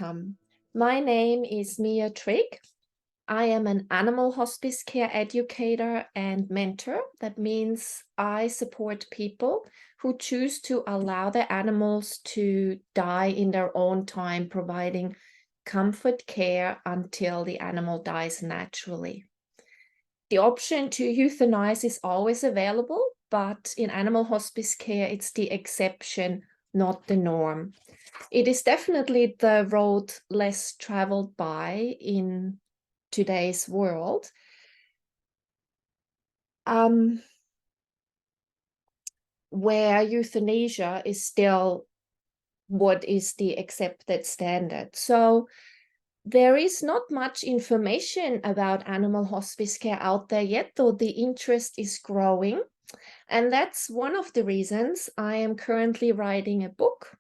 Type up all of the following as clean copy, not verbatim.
welcome. My name is Mia Trigg. I am an animal hospice care educator and mentor. That means I support people who choose to allow their animals to die in their own time, providing comfort care until the animal dies naturally. The option to euthanize is always available, but in animal hospice care, it's the exception, not the norm. It is definitely the road less traveled by in today's world. Where euthanasia is still what is the accepted standard. So there is not much information about animal hospice care out there yet, though the interest is growing. And that's one of the reasons I am currently writing a book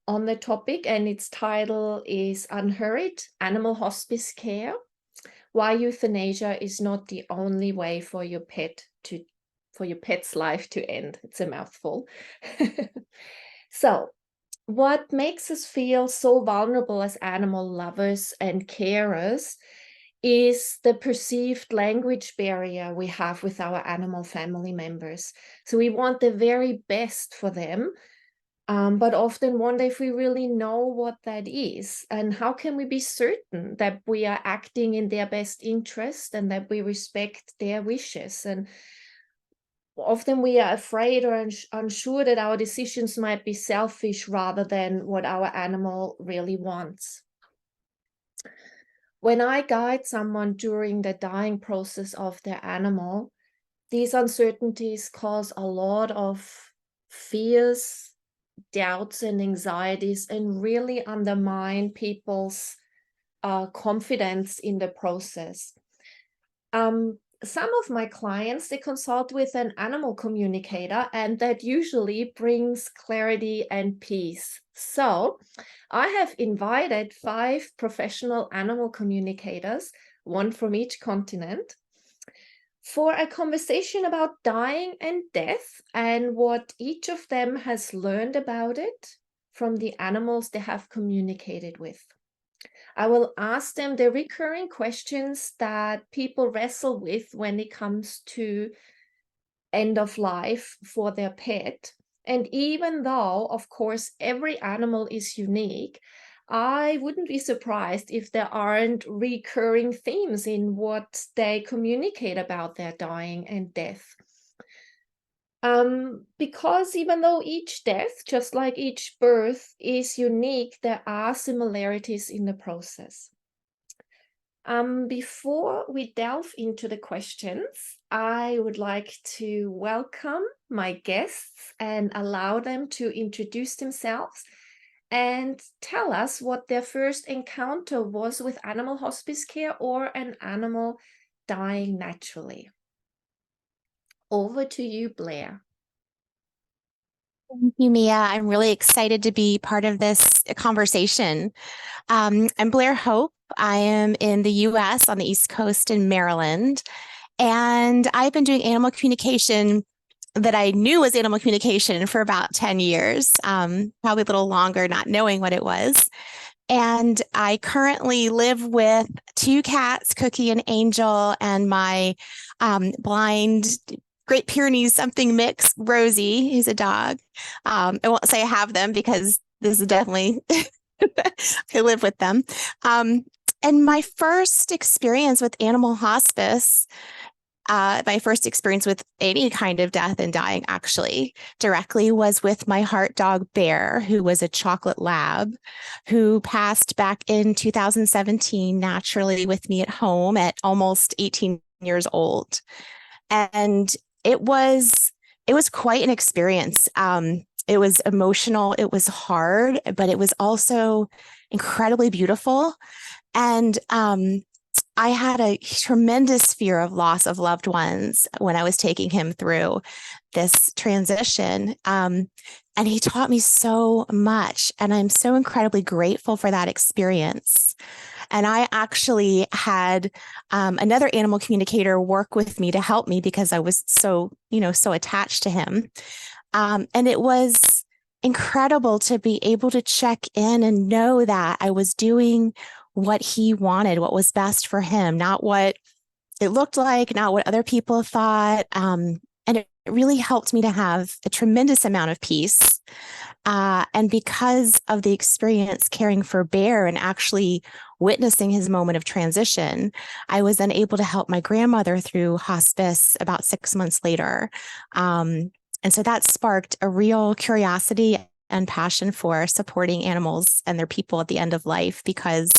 on the topic, and its title is Unhurried Animal Hospice Care: Why Euthanasia is Not the Only Way for your pet's life to end. It's a mouthful. So, what makes us feel so vulnerable as animal lovers and carers is the perceived language barrier we have with our animal family members. So we want the very best for them, but often wonder if we really know what that is, and how can we be certain that we are acting in their best interest and that we respect their wishes. And often we are afraid or unsure that our decisions might be selfish rather than what our animal really wants. When I guide someone during the dying process of their animal, these uncertainties cause a lot of fears, doubts, and anxieties, and really undermine people's confidence in the process. Some of my clients, they consult with an animal communicator, and that usually brings clarity and peace. So I have invited 5 professional animal communicators, one from each continent, for a conversation about dying and death and what each of them has learned about it from the animals they have communicated with. I will ask them the recurring questions that people wrestle with when it comes to end of life for their pet. And even though, of course, every animal is unique, I wouldn't be surprised if there aren't recurring themes in what they communicate about their dying and death. Because even though each death, just like each birth, is unique, there are similarities in the process. Before we delve into the questions, I would like to welcome my guests and allow them to introduce themselves and tell us what their first encounter was with animal hospice care or an animal dying naturally. Over to you, Blair. Thank you, Mia. I'm really excited to be part of this conversation. I'm Blair Hope. I am in the U.S. on the East Coast in Maryland, and I've been doing animal communication that I knew was animal communication for about 10 years, probably a little longer, not knowing what it was. And I currently live with 2 cats, Cookie and Angel, and my blind Great Pyrenees something mix, Rosie, who's a dog. I won't say I have them because this is definitely, I live with them. And my first experience with animal hospice, my first experience with any kind of death and dying actually directly was with my heart dog Bear, who was a chocolate lab, who passed back in 2017 naturally with me at home at almost 18 years old. And it was quite an experience. It was emotional, it was hard, but it was also incredibly beautiful. And I had a tremendous fear of loss of loved ones when I was taking him through this transition. And he taught me so much, and I'm so incredibly grateful for that experience. And I actually had another animal communicator work with me to help me because I was so attached to him. And it was incredible to be able to check in and know that I was doing what he wanted, what was best for him, not what it looked like, not what other people thought. And it really helped me to have a tremendous amount of peace. And because of the experience caring for Bear and actually witnessing his moment of transition, I was then able to help my grandmother through hospice about 6 months later. And so that sparked a real curiosity and passion for supporting animals and their people at the end of life, because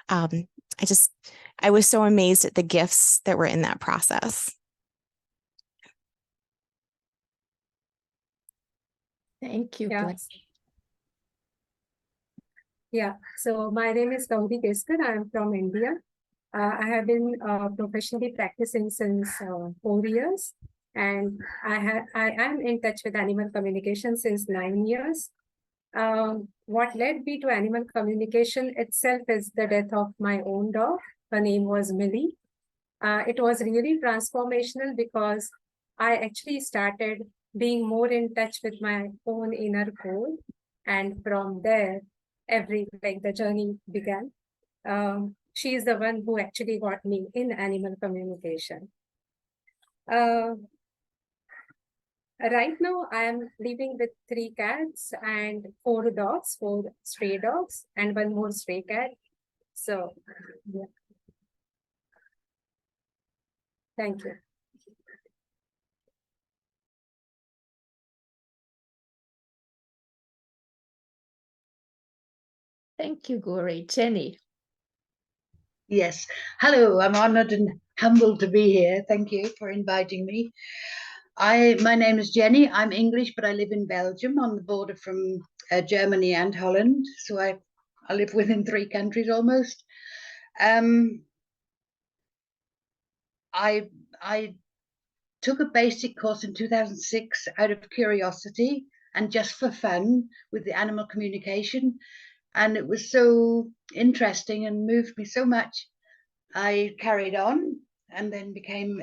I was so amazed at the gifts that were in that process. Thank you, Blair. Yeah, so my name is Gouri Keskar. I am from India. I have been professionally practicing since 4 years, and I am in touch with animal communication since 9 years. What led me to animal communication itself is the death of my own dog. Her name was Millie. It was really transformational because I actually started being more in touch with my own inner core, and from there, the journey began. She is the one who actually got me in animal communication. Right now, I am living with 3 cats and 4 dogs, 4 stray dogs, and 1 more stray cat. So, yeah. Thank you. Thank you, Gouri. Jennie. Yes. Hello, I'm honored and humbled to be here. Thank you for inviting me. My name is Jennie. I'm English, but I live in Belgium on the border from Germany and Holland. So I live within 3 countries almost. I took a basic course in 2006 out of curiosity and just for fun with the animal communication. And it was so interesting and moved me so much. I carried on and then became,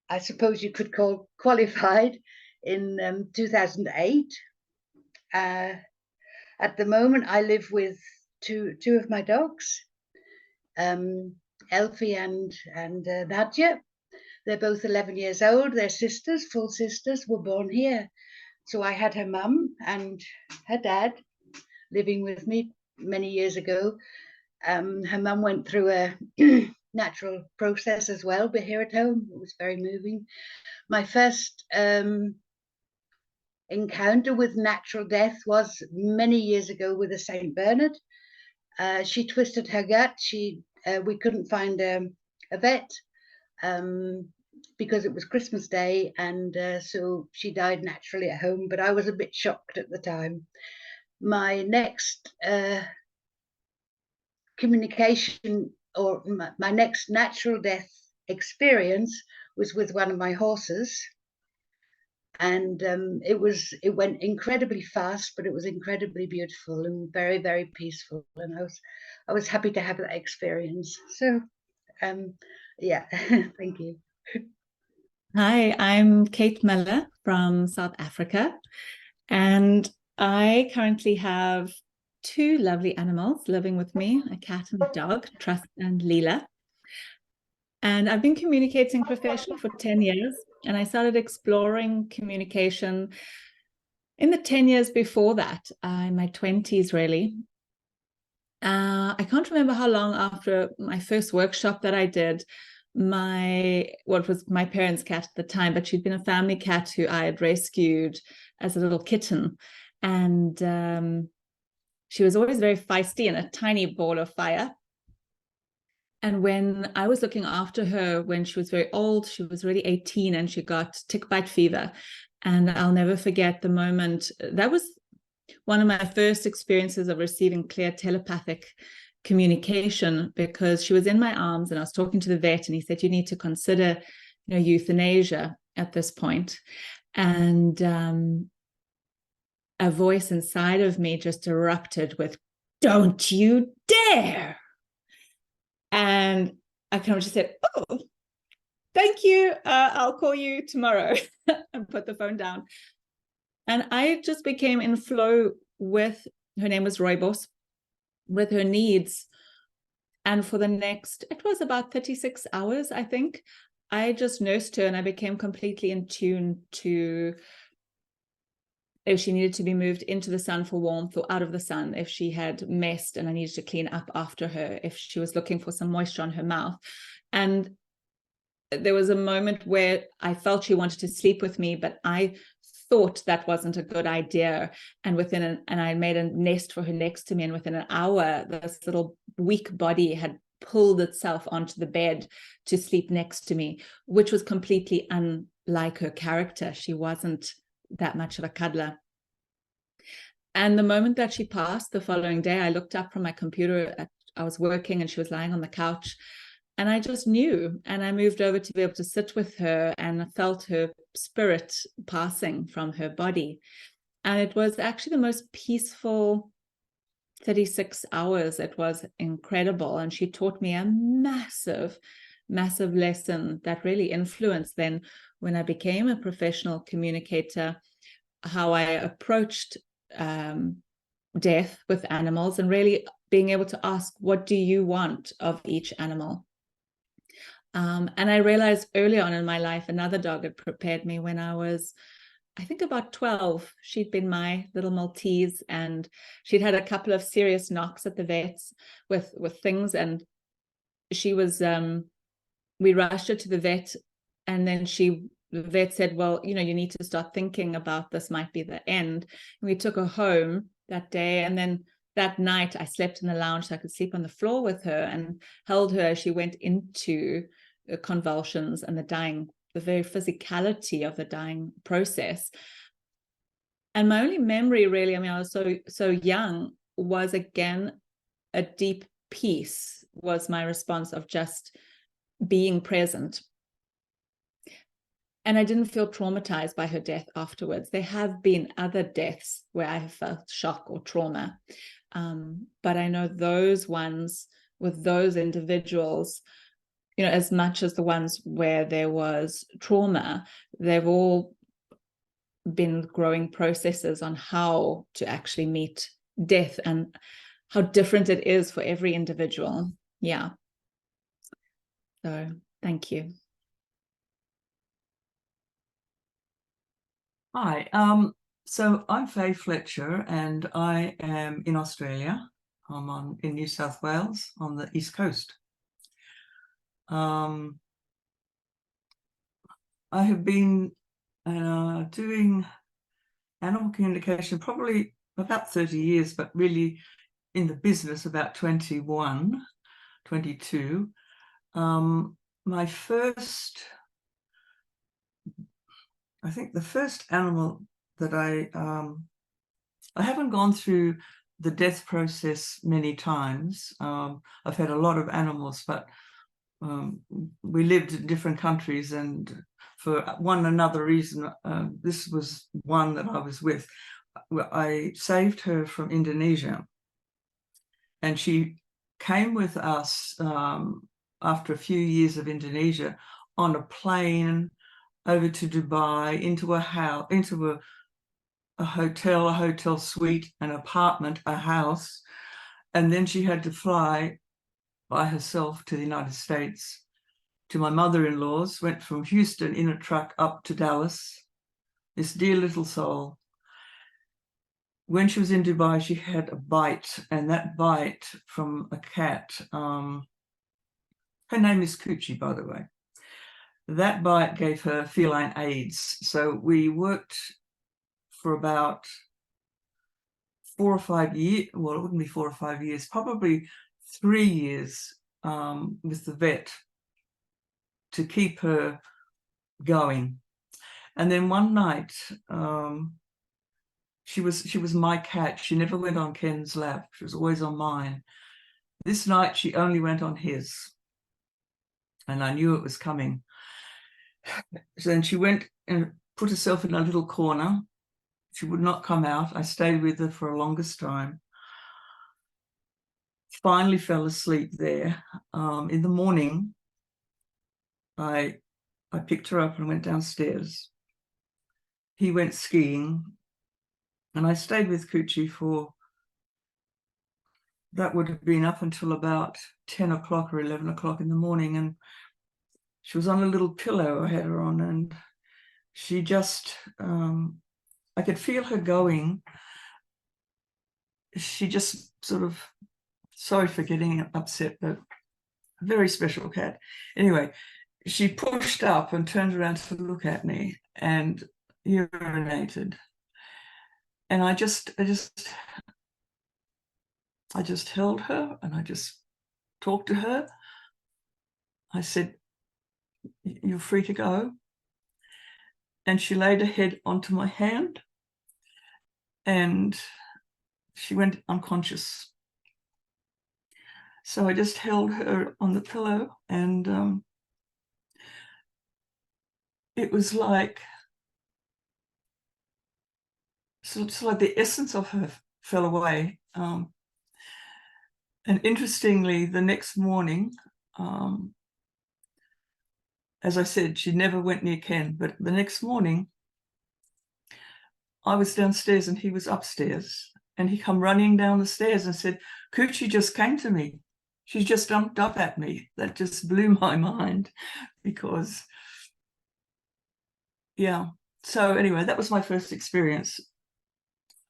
I suppose you could call qualified in 2008. At the moment, I live with two of my dogs, Elfie and Nadia. They're both 11 years old. They're sisters, full sisters, were born here. So I had her mum and her dad living with me many years ago. Her mum went through a natural process as well, but here at home, it was very moving. My first encounter with natural death was many years ago with a St. Bernard. She twisted her gut. We couldn't find a vet because it was Christmas Day, and so she died naturally at home, but I was a bit shocked at the time. My next communication, or my next natural death experience, was with one of my horses, and it went incredibly fast, but it was incredibly beautiful and very, very peaceful, and I was happy to have that experience. So yeah. Thank you. Hi, I'm Kate Muller from South Africa, and I currently have 2 lovely animals living with me, a cat and a dog, Trust and Leela. And I've been communicating professionally for 10 years, and I started exploring communication in the 10 years before that, in my 20s, really. I can't remember how long after my first workshop that I did, what was my parents' cat at the time, but she'd been a family cat who I had rescued as a little kitten. And she was always very feisty and a tiny ball of fire. And when I was looking after her when she was very old, she was already 18 and she got tick bite fever. And I'll never forget the moment. That was one of my first experiences of receiving clear telepathic communication, because she was in my arms and I was talking to the vet, and he said, you need to consider, euthanasia at this point. And a voice inside of me just erupted with, don't you dare. And I kind of just said, oh, thank you. I'll call you tomorrow, and put the phone down. And I just became in flow with, her name was Rooibos, with her needs. And for the next, it was about 36 hours, I think, I just nursed her, and I became completely in tune to if she needed to be moved into the sun for warmth or out of the sun, if she had messed and I needed to clean up after her, if she was looking for some moisture on her mouth. And there was a moment where I felt she wanted to sleep with me, but I thought that wasn't a good idea. And and I made a nest for her next to me. And within an hour, this little weak body had pulled itself onto the bed to sleep next to me, which was completely unlike her character. She wasn't that much of a cuddler. And the moment that she passed the following day, I looked up from my computer. I was working and she was lying on the couch. And I just knew, and I moved over to be able to sit with her, and I felt her spirit passing from her body. And it was actually the most peaceful 36 hours. It was incredible. And she taught me a massive, massive lesson that really influenced then when I became a professional communicator, how I approached death with animals, and really being able to ask, what do you want of each animal? And I realized early on in my life, another dog had prepared me when I was, I think, about 12. She'd been my little Maltese, and she'd had a couple of serious knocks at the vets with things. And she was, we rushed her to the vet, and then the vet said, well, you need to start thinking about this, might be the end. And we took her home that day. And then that night I slept in the lounge so I could sleep on the floor with her, and held her as she went into convulsions and the very physicality of the dying process. And my only memory, really, I was so young, was again a deep peace, was my response of just being present. And I didn't feel traumatized by her death afterwards. There have been other deaths where I have felt shock or trauma, but I know those ones with those individuals, as much as the ones where there was trauma, they've all been growing processes on how to actually meet death and how different it is for every individual. Yeah. So thank you. Hi, so I'm Faye Fletcher, and I am in Australia. I'm in New South Wales on the East Coast. I have been doing animal communication probably about 30 years, but really in the business about 21, 22. My first, I think the first animal that I haven't gone through the death process many times. I've had a lot of animals, but we lived in different countries, and for one another reason, this was one that I was with. I saved her from Indonesia, and she came with us after a few years of Indonesia on a plane over to Dubai, into a house, into a hotel suite, an apartment, a house, and then she had to fly by herself to the United States, to my mother-in-law's. Went from Houston in a truck up to Dallas, this dear little soul. When she was in Dubai, she had a bite, and that bite from a cat, her name is Coochie, by the way, that bite gave her feline AIDS. So we worked for about 4 or 5 years, well, it wouldn't be 4 or 5 years, probably 3 years with the vet to keep her going. And then one night, she was my cat. She never went on Ken's lap. She was always on mine. This night, she only went on his. And I knew it was coming. So then she went and put herself in a little corner. She would not come out. I stayed with her for the longest time. Finally fell asleep there. In the morning, I picked her up and went downstairs. He went skiing, And I stayed with Coochie for, that would have been up until about 10 o'clock or 11 o'clock in the morning. And she was on a little pillow I had her on, and she just, I could feel her going. She just sort of, sorry for getting upset, but a very special cat. Anyway, she pushed up and turned around to look at me and urinated. And I just held her and I just talked to her. I said, "You're free to go." And she laid her head onto my hand and she went unconscious. So I just held her on the pillow, and it was like, so it's like the essence of her fell away. And interestingly, the next morning, as I said, she never went near Ken, but the next morning, I was downstairs and he was upstairs, and he come running down the stairs and said, "Coochie just came to me. She just jumped up at me." That just blew my mind, because, yeah. So anyway, that was my first experience.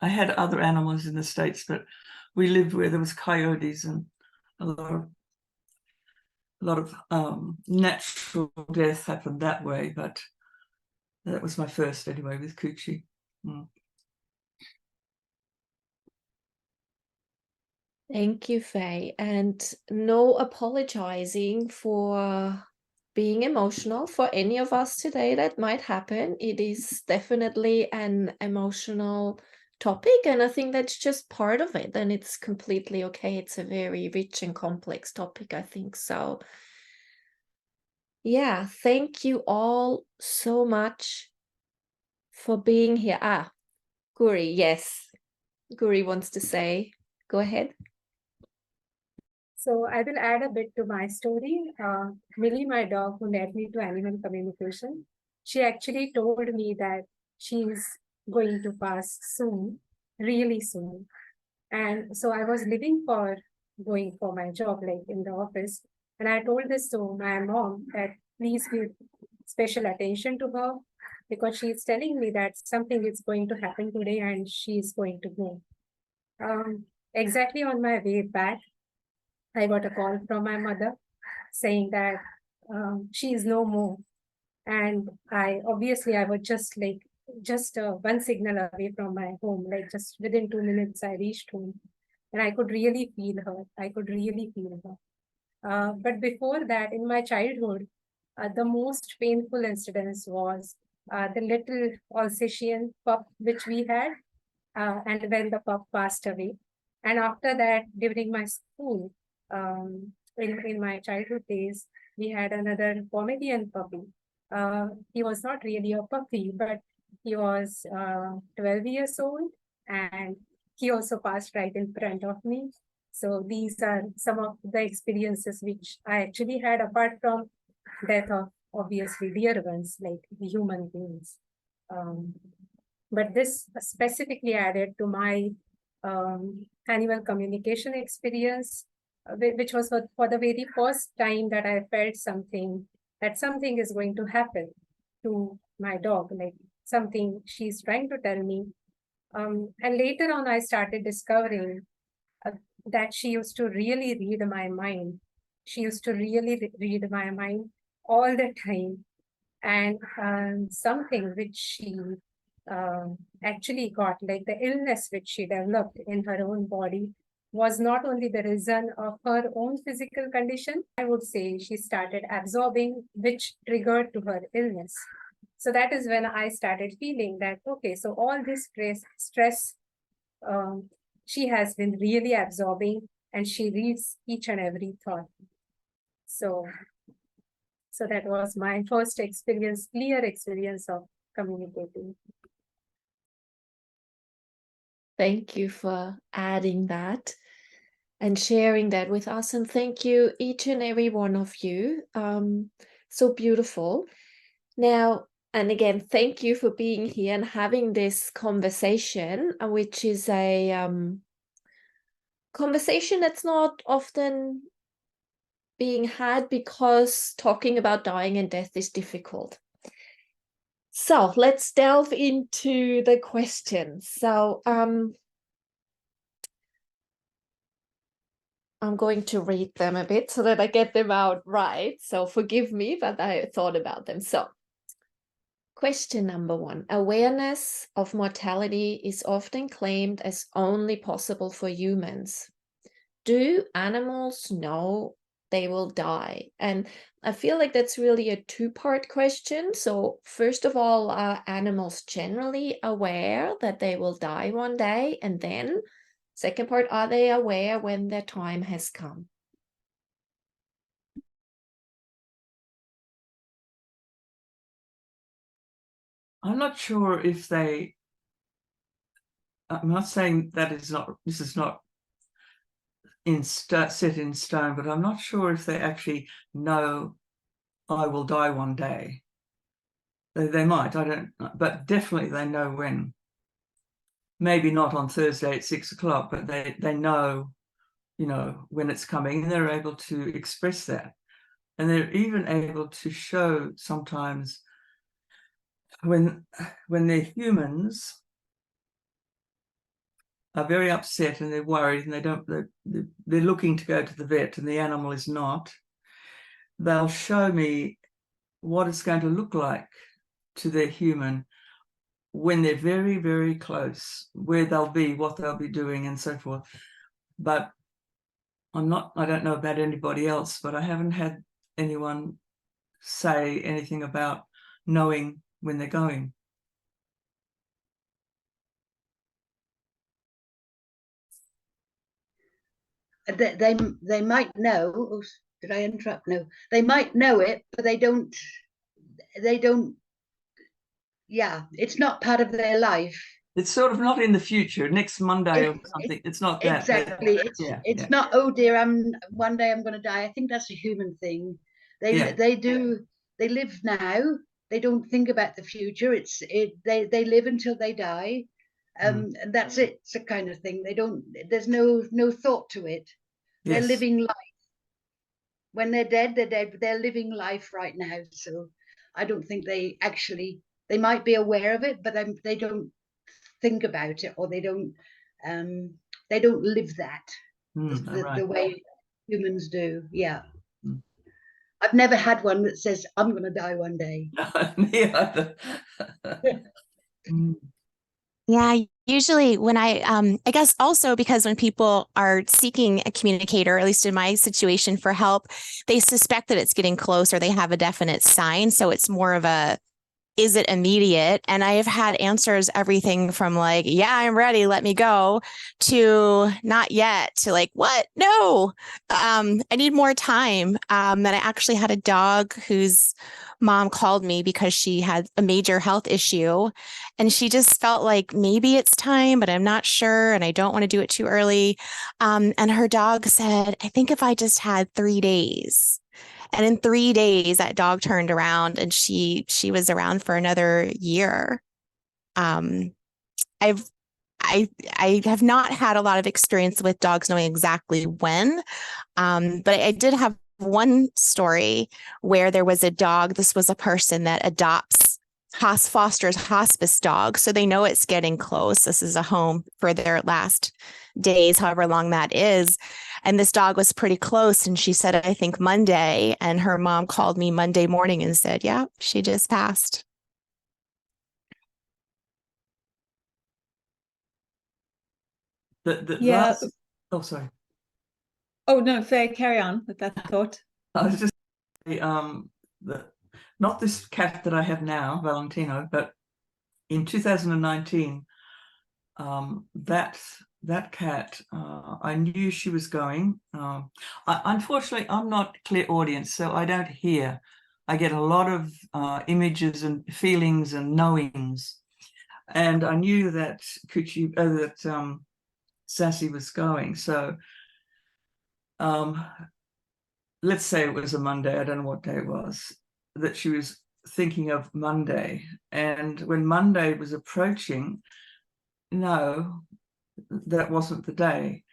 I had other animals in the States, but we lived where there was coyotes and a lot of natural death happened that way. But that was my first anyway with Coochie. Thank you, Faye. And no apologizing for being emotional for any of us today. That might happen. It is definitely an emotional topic, and I think that's just part of it, and it's completely okay. It's a very rich and complex topic, I think. So yeah, thank you all so much for being here. Gouri, yes. Gouri wants to say, go ahead. So I will add a bit to my story. Millie, my dog, who led me to animal communication, she actually told me that she's going to pass soon, really soon. And so I was going for my job, like in the office. And I told this to my mom that please give special attention to her, because she's telling me that something is going to happen today and she's going to go. Exactly on my way back, I got a call from my mother saying that she is no more. And I was just one signal away from my home, like just within 2 minutes I reached home, and I could really feel her. But before that, in my childhood, the most painful incident was the little Alsatian pup which we had, and when the pup passed away. And after that, during my school, in my childhood days, we had another Pomerian puppy. He was not really a puppy, but he was 12 years old, and he also passed right in front of me. So these are some of the experiences which I actually had, apart from death of obviously dear ones like human beings. But this specifically added to my animal communication experience, which was for the very first time that I felt that something is going to happen to my dog, like something she's trying to tell me. And later on, I started discovering that she used to really read my mind. She used to really read my mind all the time. And something which she actually got, like the illness which she developed in her own body, was not only the reason of her own physical condition. I would say she started absorbing, which triggered to her illness. So that is when I started feeling that, okay, so all this stress she has been really absorbing, and she reads each and every thought. So that was my first experience, clear experience of communicating. Thank you for adding that and sharing that with us. And thank you, each and every one of you. So beautiful. Now, And again, thank you for being here and having this conversation, which is a conversation that's not often being had because talking about dying and death is difficult. So let's delve into the questions. So I'm going to read them a bit so that I get them out right. So forgive me, but I thought about them. So question number 1, awareness of mortality is often claimed as only possible for humans. Do animals know they will die? And I feel like that's really a two-part question. So first of all, are animals generally aware that they will die one day? And then second part, are they aware when their time has come? I'm not sure if they, I'm not saying that this is not set in stone, but I'm not sure if they actually know I will die one day. They might, I don't know, but definitely they know when. Maybe not on Thursday at 6 o'clock, but they know, you know, when it's coming, and they're able to express that. And they're even able to show sometimes when they're humans are very upset and they're worried and they're looking to go to the vet and the animal is not, they'll show me what it's going to look like to their human when they're very, very close, where they'll be, what they'll be doing and so forth. But I don't know about anybody else, but I haven't had anyone say anything about knowing when they're going. They might know. Oh, did I interrupt? No, they might know it, but they don't. Yeah, it's not part of their life. It's sort of not in the future, next Monday or something. It's not that. Exactly. It's not, oh dear, one day I'm going to die. I think that's a human thing. They live now. They don't think about the future. They live until they die. And that's it. It's a kind of thing. There's no thought to it. They're living life. When they're dead, but they're living life right now. So I don't think they might be aware of it, but they don't think about it, or they don't live that the way humans do. Yeah. I've never had one that says I'm going to die one day. Me either. Yeah, usually when I guess also because when people are seeking a communicator, at least in my situation, for help, they suspect that it's getting close or they have a definite sign. So it's more of a, is it immediate? And I have had answers, everything from like, yeah, I'm ready, let me go, to not yet, to like, what? No, I need more time. And I actually had a dog whose mom called me because she had a major health issue. And she just felt like maybe it's time, but I'm not sure. And I don't want to do it too early. And her dog said, I think if I just had 3 days. And in 3 days, that dog turned around and she was around for another year. I have not had a lot of experience with dogs knowing exactly when, but I did have one story where there was a dog. This was a person that fosters hospice dogs, so they know it's getting close. This is a home for their last days, however long that is. And this dog was pretty close. And she said, I think Monday. And her mom called me Monday morning and said, yeah, she just passed. Oh, sorry. Oh, no, Faye, carry on with that thought. I was just not this cat that I have now, Valentino, but in 2019, that cat, I knew she was going. Unfortunately, I'm not clairaudient, so I don't hear. I get a lot of images and feelings and knowings, and I knew that Sassy was going. So let's say it was a Monday. I don't know what day it was. That she was thinking of Monday. And when Monday was approaching, no, that wasn't the day.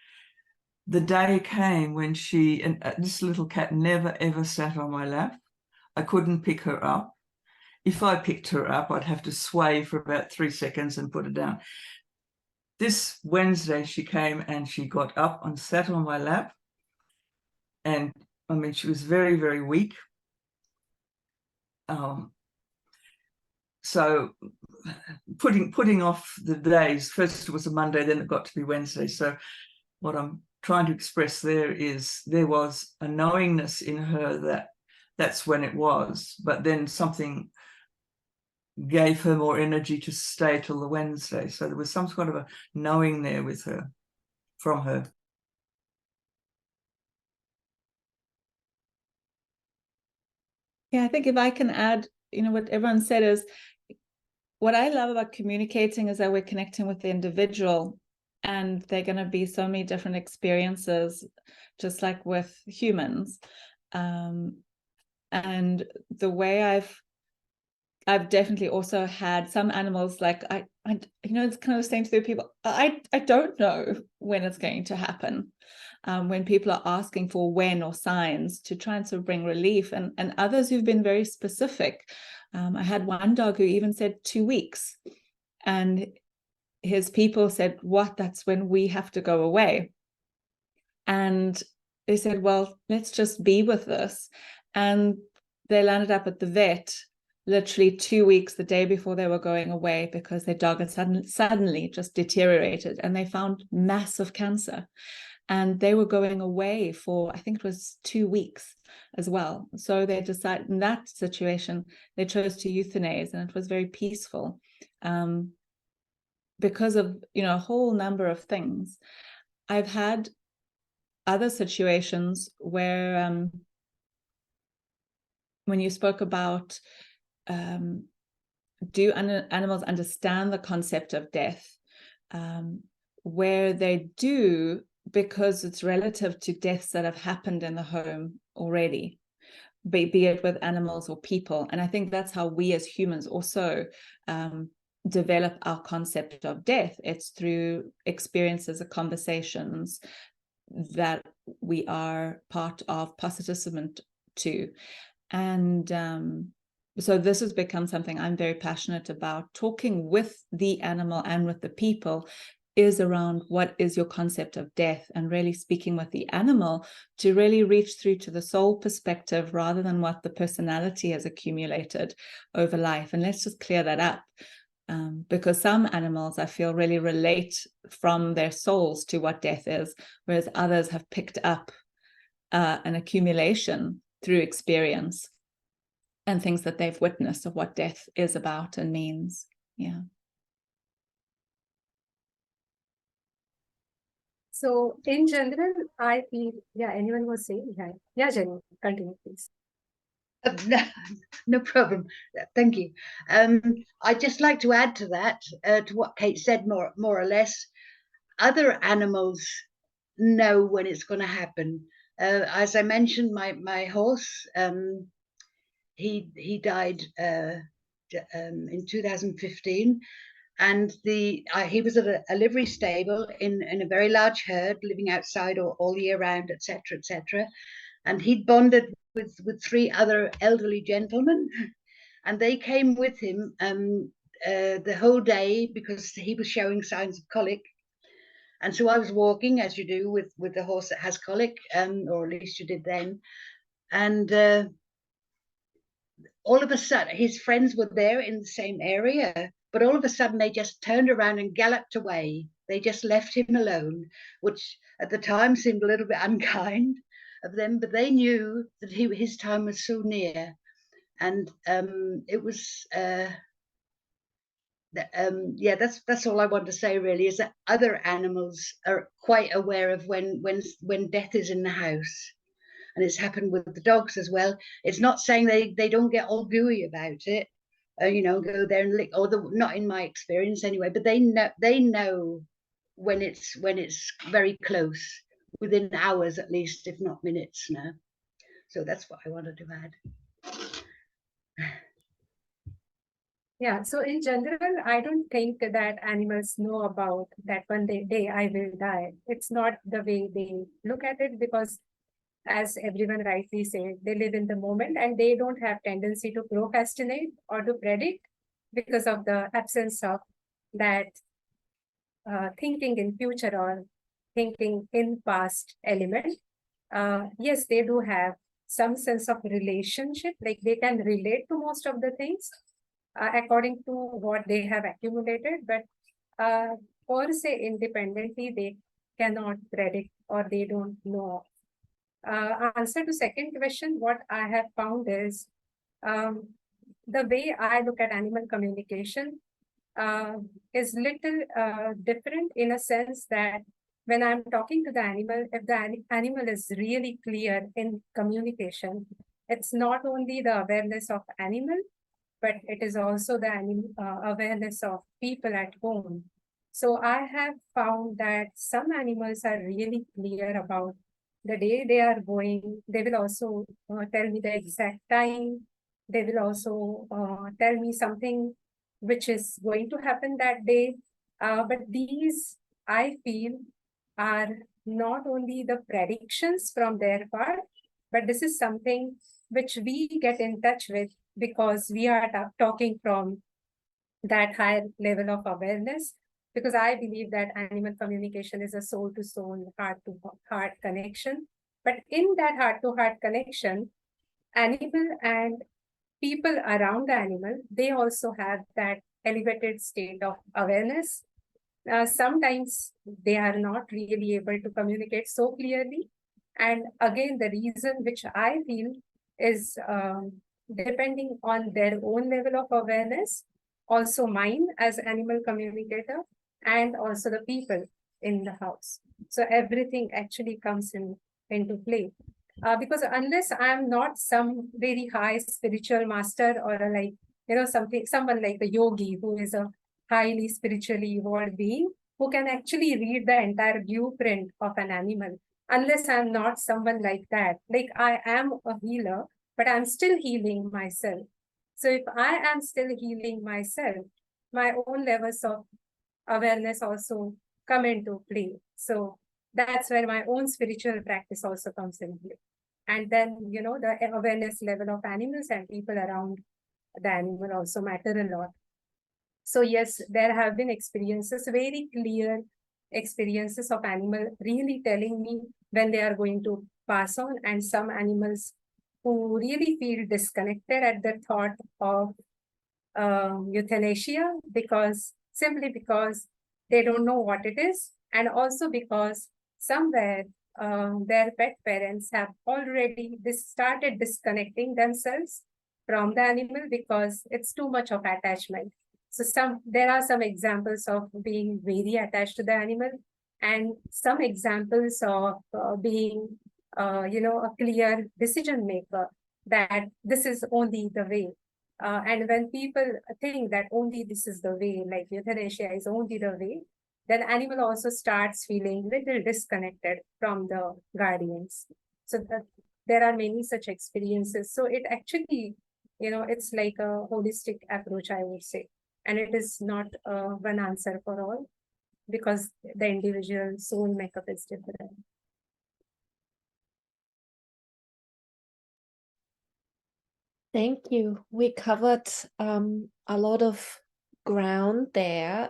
The day came when she, and this little cat never ever sat on my lap. I couldn't pick her up. If I picked her up, I'd have to sway for about 3 seconds and put her down. This Wednesday, she came and she got up and sat on my lap. And I mean, she was very, very weak. So putting off the days, first it was a Monday, then it got to be Wednesday. So what I'm trying to express there is there was a knowingness in her that that's when it was, but then something gave her more energy to stay till the Wednesday. So there was some sort of a knowing there with her, from her. Yeah, I think if I can add, what everyone said is, what I love about communicating is that we're connecting with the individual, and they're going to be so many different experiences, just like with humans. And the way I've definitely also had some animals, like I it's kind of saying to the people, I don't know when it's going to happen. When people are asking for when or signs to try and sort of bring relief, and others who've been very specific. I had one dog who even said 2 weeks, and his people said, what, that's when we have to go away. And they said, well, let's just be with this. And they landed up at the vet literally 2 weeks, the day before they were going away, because their dog had suddenly just deteriorated, and they found massive cancer. And they were going away for, I think it was 2 weeks as well. So they decided, in that situation, they chose to euthanize, and it was very peaceful, because of, a whole number of things. I've had other situations where, when you spoke about, do animals understand the concept of death, where they do, because it's relative to deaths that have happened in the home already, be it with animals or people. And I think that's how we as humans also develop our concept of death. It's through experiences or conversations that we are part of participant to. And so this has become something I'm very passionate about. Talking with the animal and with the people is around what is your concept of death, and really speaking with the animal to really reach through to the soul perspective rather than what the personality has accumulated over life. And let's just clear that up, because some animals, I feel, really relate from their souls to what death is, whereas others have picked up an accumulation through experience and things that they've witnessed of what death is about and means. Yeah. So in general, I feel, anyone was saying, yeah, Jennie, continue, please. No problem. Thank you. I'd just like to add to that, to what Kate said, more or less. Other animals know when it's going to happen. As I mentioned, my horse, he died in 2015. And he was at a livery stable in a very large herd, living outside all year round, etc., etc. And he'd bonded with 3 other elderly gentlemen, and they came with him the whole day because he was showing signs of colic. And so I was walking, as you do with the horse that has colic, or at least you did then. And all of a sudden, his friends were there in the same area, but all of a sudden they just turned around and galloped away. They just left him alone, which at the time seemed a little bit unkind of them, but they knew that his time was so near. And it was, that's all I want to say, really, is that other animals are quite aware of when death is in the house. And it's happened with the dogs as well. It's not saying they don't get all gooey about it, go there and lick, not in my experience anyway, but they know when it's very close, within hours at least, if not minutes now. So that's what I wanted to add. Yeah, so in general, I don't think that animals know about that one day I will die. It's not the way they look at it, because as everyone rightly said, they live in the moment and they don't have tendency to procrastinate or to predict because of the absence of that thinking in future or thinking in past element. Yes, they do have some sense of relationship, like they can relate to most of the things according to what they have accumulated, but per se independently, they cannot predict or they don't know. Answer to second question, what I have found is the way I look at animal communication is little different, in a sense that when I'm talking to the animal, if the animal is really clear in communication, it's not only the awareness of animal, but it is also the awareness of people at home. So I have found that some animals are really clear about the day they are going. They will also tell me the exact time. They will also tell me something which is going to happen that day. But these, I feel, are not only the predictions from their part, but this is something which we get in touch with because we are talking from that higher level of awareness. Because I believe that animal communication is a soul to soul, heart to heart connection. But in that heart to heart connection, animal and people around the animal, they also have that elevated state of awareness. Sometimes they are not really able to communicate so clearly. And again, the reason which I feel is depending on their own level of awareness, also mine as animal communicator, and also the people in the house. So everything actually comes into play. Because unless I'm not some very high spiritual master or someone like a yogi who is a highly spiritually evolved being who can actually read the entire blueprint of an animal, unless I'm not someone like that. Like I am a healer, but I'm still healing myself. So if I am still healing myself, my own levels of awareness also come into play. So that's where my own spiritual practice also comes in play. And then, the awareness level of animals and people around the animal also matter a lot. So yes, there have been experiences, very clear experiences of animal really telling me when they are going to pass on, and some animals who really feel disconnected at the thought of euthanasia, simply because they don't know what it is, and also because somewhere their pet parents have already started disconnecting themselves from the animal because it's too much of attachment. So there are some examples of being very attached to the animal, and some examples of being, a clear decision maker that this is only the way. And when people think that only this is the way, like euthanasia is only the way, then animal also starts feeling little disconnected from the guardians. So there are many such experiences. So it actually, it's like a holistic approach, I would say. And it is not one answer for all, because the individual soul makeup is different. Thank you. We covered a lot of ground there.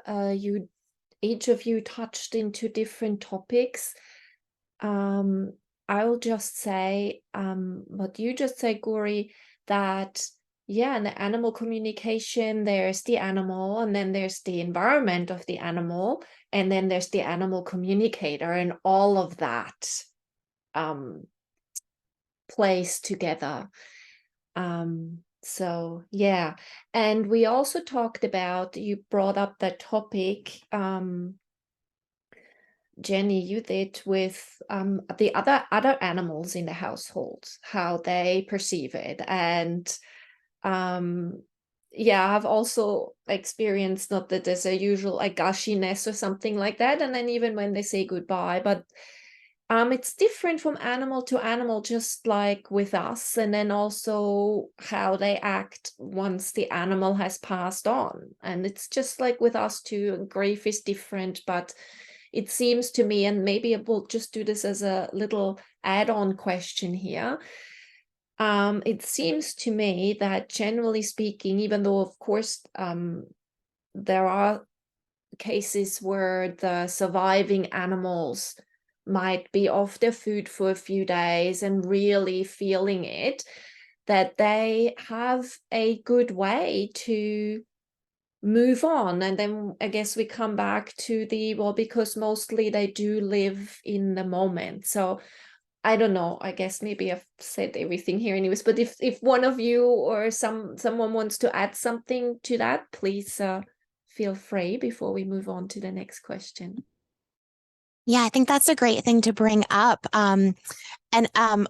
Each of you touched into different topics. I'll just say what you just said, Gouri, that in the animal communication, there's the animal, and then there's the environment of the animal, and then there's the animal communicator, and all of that plays together. So yeah, and we also talked about, you brought up that topic, Jennie, you did, with the other animals in the household, how they perceive it. And I've also experienced, not that there's a usual gushiness or something like that, and then even when they say goodbye, but It's different from animal to animal, just like with us, and then also how they act once the animal has passed on. And it's just like with us too, grief is different, but it seems to me, and maybe we'll just do this as a little add-on question here. It seems to me that generally speaking, even though of course there are cases where the surviving animals might be off their food for a few days and really feeling it, that they have a good way to move on. And then I guess we come back to the, well, because mostly they do live in the moment. So I don't know, I guess maybe I've said everything here anyways, but if one of you or someone wants to add something to that, please feel free before we move on to the next question. Yeah, I think that's a great thing to bring up. And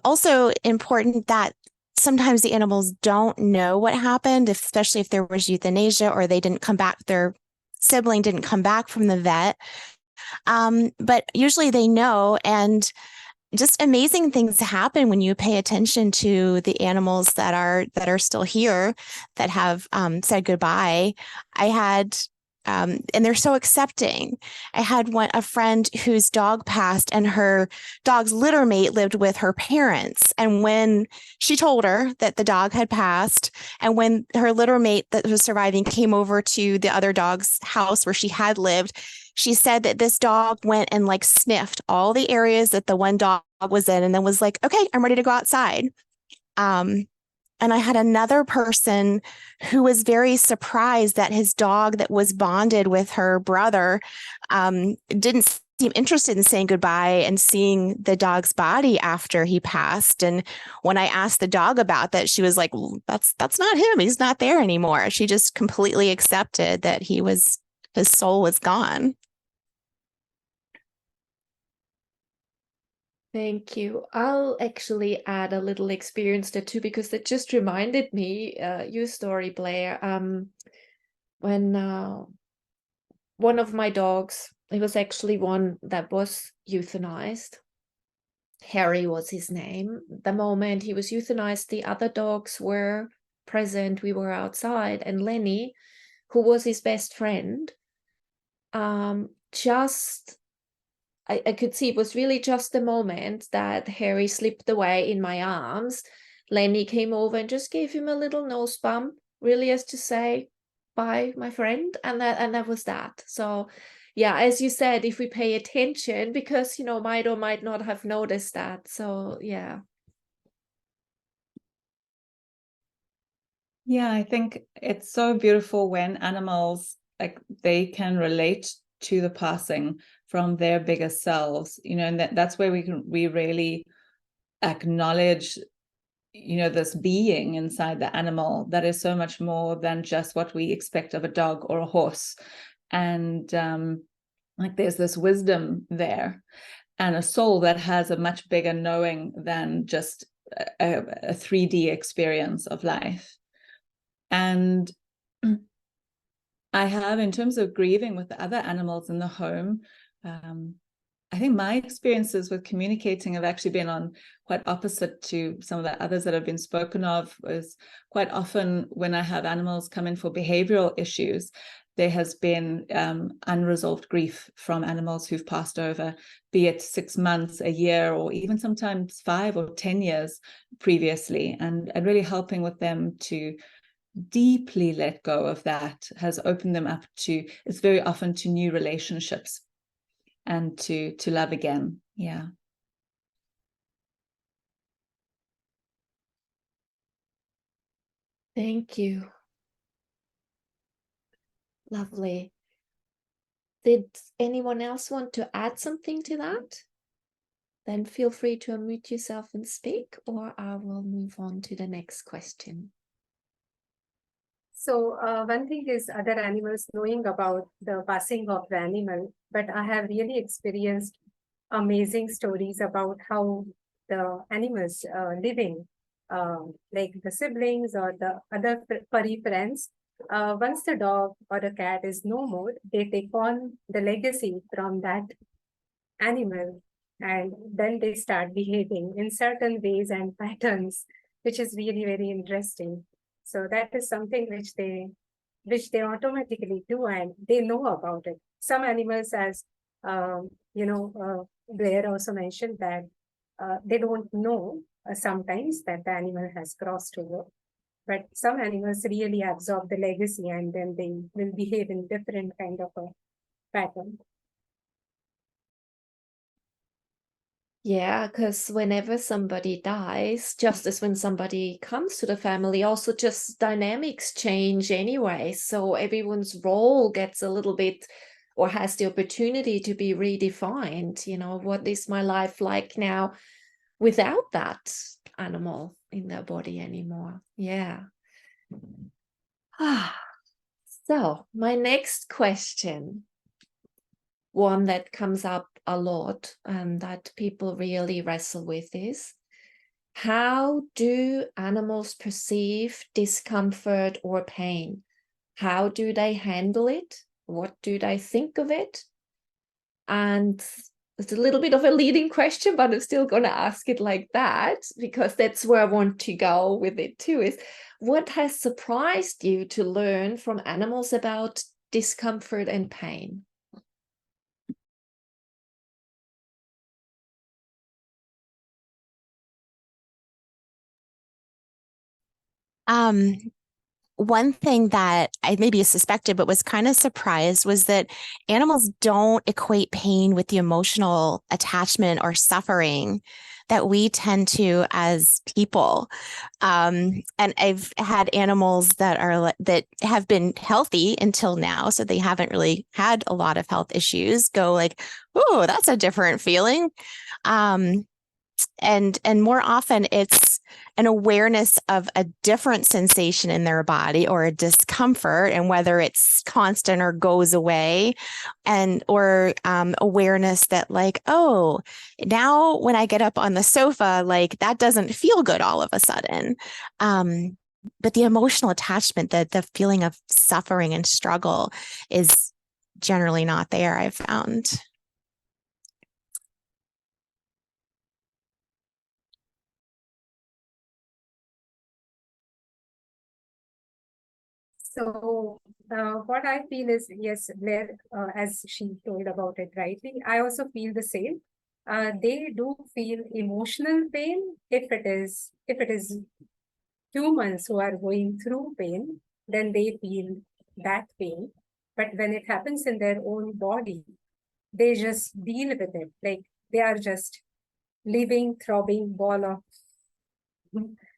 also important that sometimes the animals don't know what happened, especially if there was euthanasia or they didn't come back, their sibling didn't come back from the vet. But usually they know, and just amazing things happen when you pay attention to the animals that are still here, that have said goodbye. I had and they're so accepting. I had a friend whose dog passed, and her dog's litter mate lived with her parents. And when she told her that the dog had passed, and when her litter mate that was surviving came over to the other dog's house where she had lived, she said that this dog went and like sniffed all the areas that the one dog was in, and then was like, okay, I'm ready to go outside. And I had another person who was very surprised that his dog that was bonded with her brother didn't seem interested in saying goodbye and seeing the dog's body after he passed. And when I asked the dog about that, she was like, well, that's not him. He's not there anymore. She just completely accepted that his soul was gone. Thank you. I'll actually add a little experience there too, because that just reminded me, your story, Blair. When one of my dogs, it was actually one that was euthanized. Harry was his name. The moment he was euthanized, the other dogs were present. We were outside, and Lenny, who was his best friend, I could see it was really just the moment that Harry slipped away in my arms. Lenny came over and just gave him a little nose bump, really as to say, bye, my friend. And that was that. So yeah, as you said, if we pay attention, because, might or might not have noticed that. So yeah. Yeah, I think it's so beautiful when animals, like, they can relate to the passing from their bigger selves, and that's where we really acknowledge, this being inside the animal that is so much more than just what we expect of a dog or a horse. And like, there's this wisdom there, and a soul that has a much bigger knowing than just a 3D experience of life. And I have, in terms of grieving with the other animals in the home, I think my experiences with communicating have actually been on quite opposite to some of the others that have been spoken of. Was quite often when I have animals come in for behavioral issues, there has been unresolved grief from animals who've passed over, be it 6 months, a year, or even sometimes 5 or 10 years previously, and really helping with them to deeply let go of that has opened them up to, it's very often to new relationships and to love again. Yeah. Thank you. Lovely. Did anyone else want to add something to that? Then feel free to unmute yourself and speak, or I will move on to the next question. So one thing is other animals knowing about the passing of the animal, but I have really experienced amazing stories about how the animals living, like the siblings or the other furry friends, once the dog or a cat is no more, they take on the legacy from that animal. And then they start behaving in certain ways and patterns, which is really very interesting. So that is something which they automatically do, and they know about it. Some animals, as Blair also mentioned, that they don't know sometimes that the animal has crossed over. But some animals really absorb the legacy, and then they will behave in different kind of a pattern. Yeah, because whenever somebody dies, just as when somebody comes to the family, also just dynamics change anyway. So everyone's role gets a little bit, or has the opportunity to be redefined. What is my life like now without that animal in their body anymore? Yeah. So my next question, one that comes up a lot and that people really wrestle with, is how do animals perceive discomfort or pain? How do they handle it? What do they think of it? And it's a little bit of a leading question, but I'm still going to ask it like that, because that's where I want to go with it too, is what has surprised you to learn from animals about discomfort and pain? One thing that I maybe suspected but was kind of surprised was that animals don't equate pain with the emotional attachment or suffering that we tend to as people. And I've had animals that have been healthy until now, so they haven't really had a lot of health issues, go like, oh, that's a different feeling. And more often it's an awareness of a different sensation in their body or a discomfort, and whether it's constant or goes away, or awareness that like, oh, now when I get up on the sofa, like that doesn't feel good all of a sudden. But the emotional attachment, the feeling of suffering and struggle is generally not there, I've found. So what I feel is, yes, Blair, as she told about it rightly, I also feel the same. They do feel emotional pain if it is humans who are going through pain, then they feel that pain. But when it happens in their own body, they just deal with it. Like they are just living, throbbing ball of,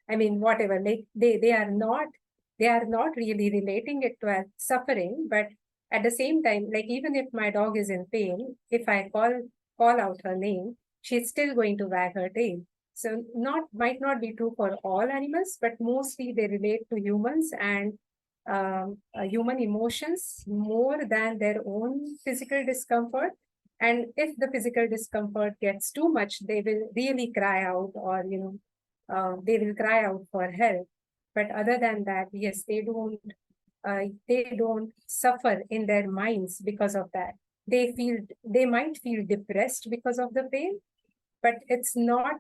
whatever. Like they are not really relating it to as suffering, but at the same time, like even if my dog is in pain, if I call out her name, she's still going to wag her tail. So might not be true for all animals, but mostly they relate to humans and human emotions more than their own physical discomfort. And if the physical discomfort gets too much, they will really cry out, or they will cry out for help. But other than that, yes, they don't suffer in their minds because of that. They might feel depressed because of the pain, but it's not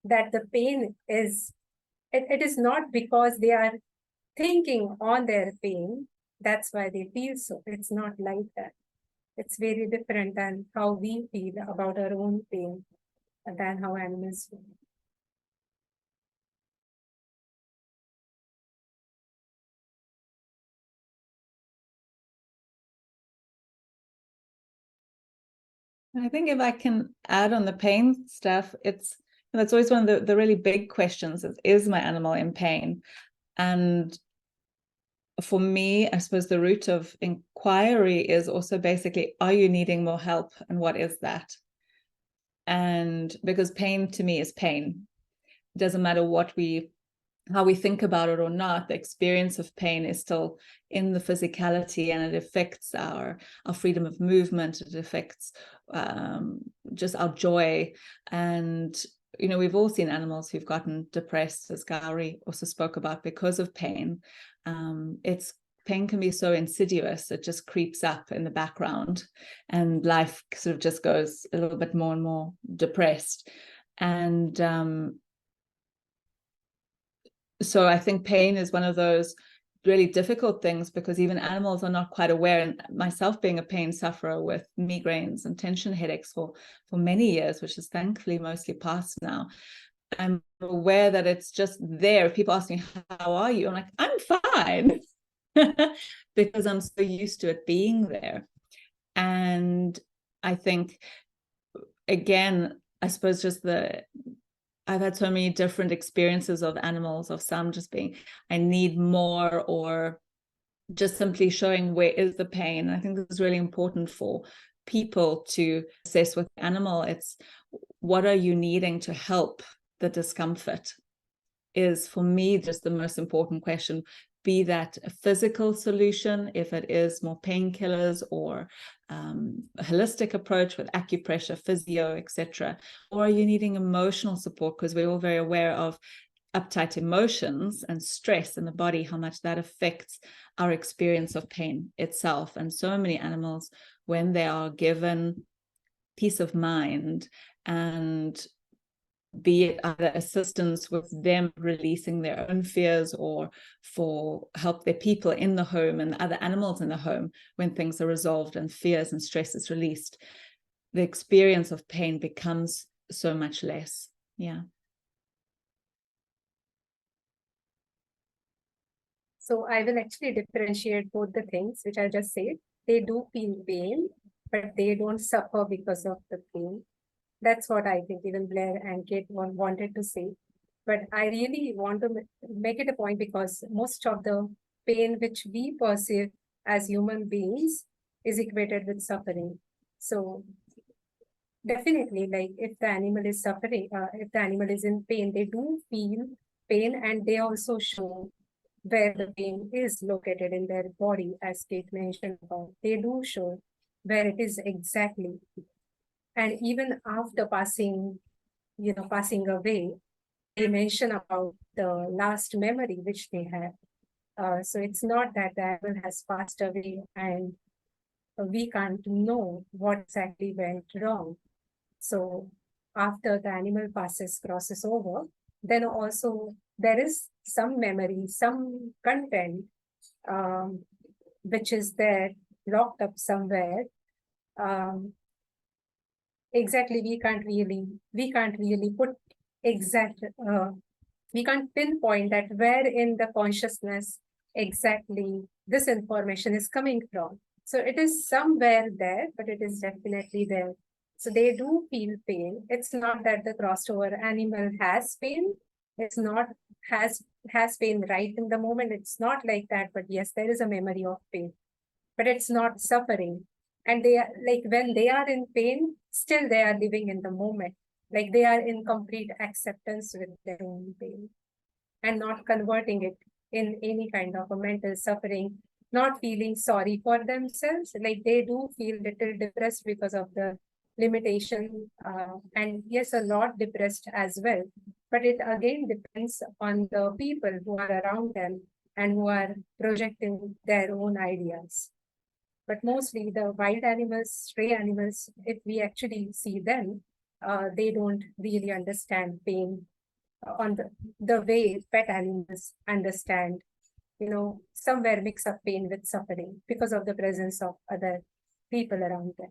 that the pain is, it is not because they are thinking on their pain. That's why they feel so. It's not like that. It's very different than how we feel about our own pain than how animals feel. I think if I can add on the pain stuff, that's always one of the really big questions is my animal in pain? And for me, I suppose the root of inquiry is also basically, are you needing more help? And what is that? And because pain to me is pain. It doesn't matter how we think about it or not, the experience of pain is still in the physicality, and it affects our freedom of movement. It affects just our joy. And we've all seen animals who've gotten depressed, as Gouri also spoke about, because of pain. It's pain can be so insidious, it just creeps up in the background and life sort of just goes a little bit more and more depressed. And so I think pain is one of those really difficult things, because even animals are not quite aware. And myself, being a pain sufferer with migraines and tension headaches for many years, which is thankfully mostly past now, I'm aware that it's just there. If people ask me, how are you? I'm like, I'm fine. Because I'm so used to it being there. And I think, again, I suppose just I've had so many different experiences of animals, of some just being, I need more, or just simply showing where is the pain. And I think this is really important for people to assess with animal. It's, what are you needing to help the discomfort, is for me just the most important question. Be that a physical solution, if it is more painkillers, or a holistic approach with acupressure, physio, etc. Or are you needing emotional support? Because we're all very aware of uptight emotions and stress in the body, how much that affects our experience of pain itself. And so many animals, when they are given peace of mind, and be it either assistance with them releasing their own fears, or for help their people in the home and other animals in the home, when things are resolved and fears and stress is released, the experience of pain becomes so much less. Yeah. So I will actually differentiate both the things which I just said. They do feel pain, but they don't suffer because of the pain. That's what I think even Blair and Kate wanted to say. But I really want to make it a point, because most of the pain which we perceive as human beings is equated with suffering. So definitely, like if the animal is suffering, if the animal is in pain, they do feel pain, and they also show where the pain is located in their body, as Kate mentioned about. They do show where it is exactly. And even after passing away, they mention about the last memory which they have. So it's not that the animal has passed away and we can't know what exactly went wrong. So after the animal crosses over, then also there is some memory, some content, which is there locked up somewhere. Exactly, we can't really put exact, we can't pinpoint that where in the consciousness exactly this information is coming from. So it is somewhere there, but it is definitely there. So they do feel pain. It's not that the crossed over animal has pain. It's not has pain right in the moment. It's not like that, but yes, there is a memory of pain, but it's not suffering. And they are like, when they are in pain, still they are living in the moment. Like they are in complete acceptance with their own pain and not converting it in any kind of a mental suffering, not feeling sorry for themselves. Like they do feel little depressed because of the limitation, and yes, a lot depressed as well. But it again depends on the people who are around them and who are projecting their own ideas. But mostly the wild animals, stray animals, if we actually see them, they don't really understand pain on the way pet animals understand, somewhere mix up pain with suffering because of the presence of other people around them.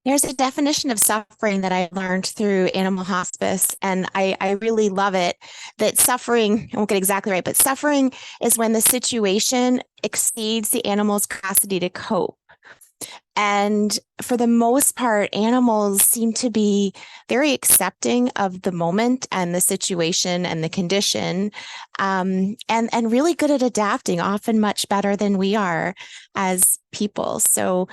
There's a definition of suffering that I learned through animal hospice, and I really love it, that suffering, I won't get exactly right, but suffering is when the situation exceeds the animal's capacity to cope. And for the most part, animals seem to be very accepting of the moment and the situation and the condition, and really good at adapting, often much better than we are as people. So,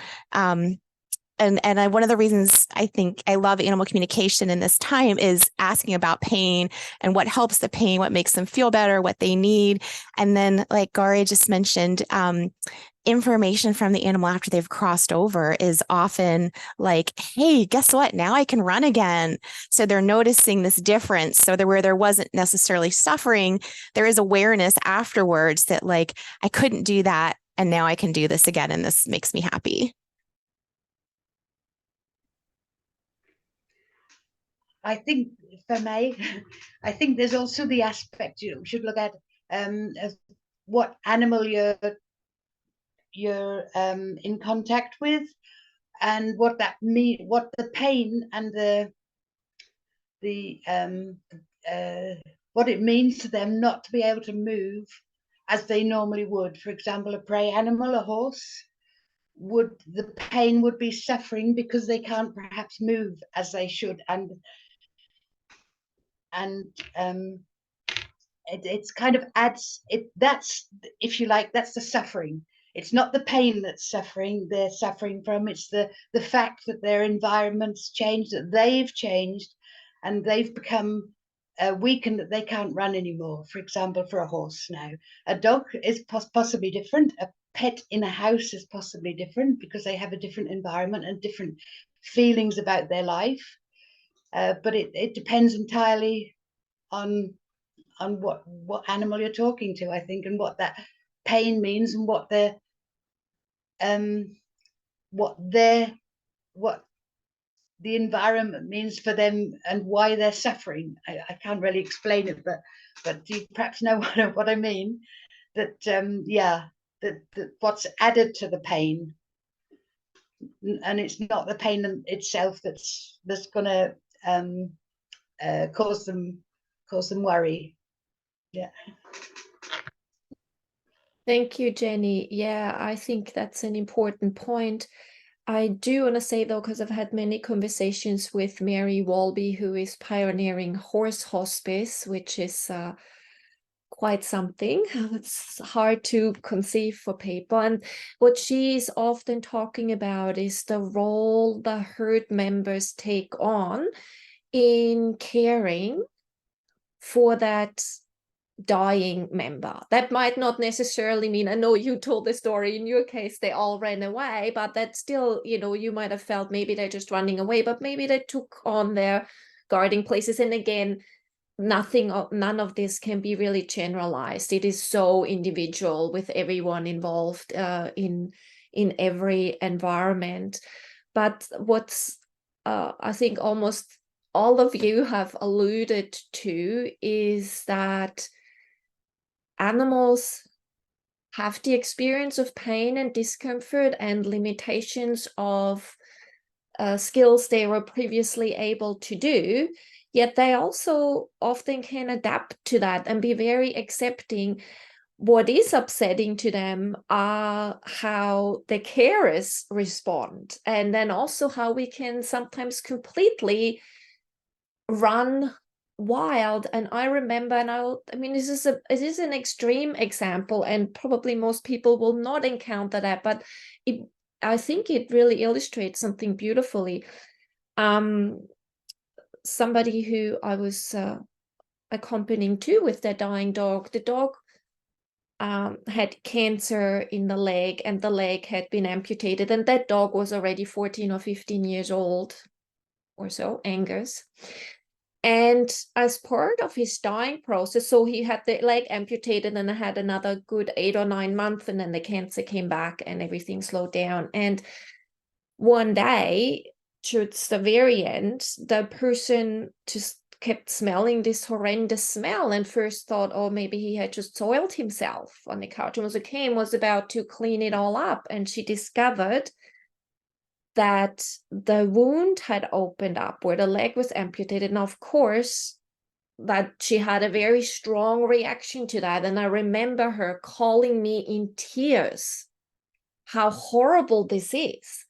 one of the reasons I think I love animal communication in this time is asking about pain and what helps the pain, what makes them feel better, what they need. And then, like Gouri just mentioned, information from the animal after they've crossed over is often like, hey, guess what? Now I can run again. So they're noticing this difference. So where there wasn't necessarily suffering, there is awareness afterwards that like, I couldn't do that. And now I can do this again. And this makes me happy. I think for me, I think there's also the aspect you should look at of what animal you're in contact with, and what that mean, what the pain and what it means to them not to be able to move as they normally would. For example, a prey animal, a horse, the pain would be suffering because they can't perhaps move as they should, and it's kind of adds it. That's, if you like, that's the suffering. It's not the pain that's suffering, they're suffering from. It's the fact that their environment's changed, that they've changed, and they've become weakened, that they can't run anymore. For example, for a horse now, a dog is possibly different. A pet in a house is possibly different because they have a different environment and different feelings about their life. But it depends entirely on what animal you're talking to, I think, and what that pain means, and what the environment means for them, and why they're suffering. I can't really explain it, but do you perhaps know what I mean? That that what's added to the pain, and it's not the pain itself that's going to cause them worry. Yeah. Thank you, Jennie. Yeah, I think that's an important point. I do want to say, though, because I've had many conversations with Mary Walby, who is pioneering horse hospice, which is quite something. It's hard to conceive for people. And what she's often talking about is the role the herd members take on in caring for that dying member. That might not necessarily mean, I know you told the story, in your case they all ran away, but that still, you might have felt maybe they're just running away, but maybe they took on their guarding places. And again, none of this can be really generalized. It is so individual with everyone involved in every environment. But what's I think almost all of you have alluded to is that animals have the experience of pain and discomfort and limitations of skills they were previously able to do, yet they also often can adapt to that and be very accepting. What is upsetting to them are how the carers respond, and then also how we can sometimes completely run wild. And I remember, and I mean, this is an extreme example, and probably most people will not encounter that, but I think it really illustrates something beautifully. Somebody who I was accompanying too with their dying dog, the dog had cancer in the leg, and the leg had been amputated, and that dog was already 14 or 15 years old or so, Angus. And as part of his dying process, so he had the leg amputated and had another good 8 or 9 months, and then the cancer came back and everything slowed down. And one day, towards the very end, the person just kept smelling this horrendous smell and first thought, oh, maybe he had just soiled himself on the couch, and was about to clean it all up. And she discovered that the wound had opened up where the leg was amputated. And of course, that she had a very strong reaction to that. And I remember her calling me in tears how horrible this is,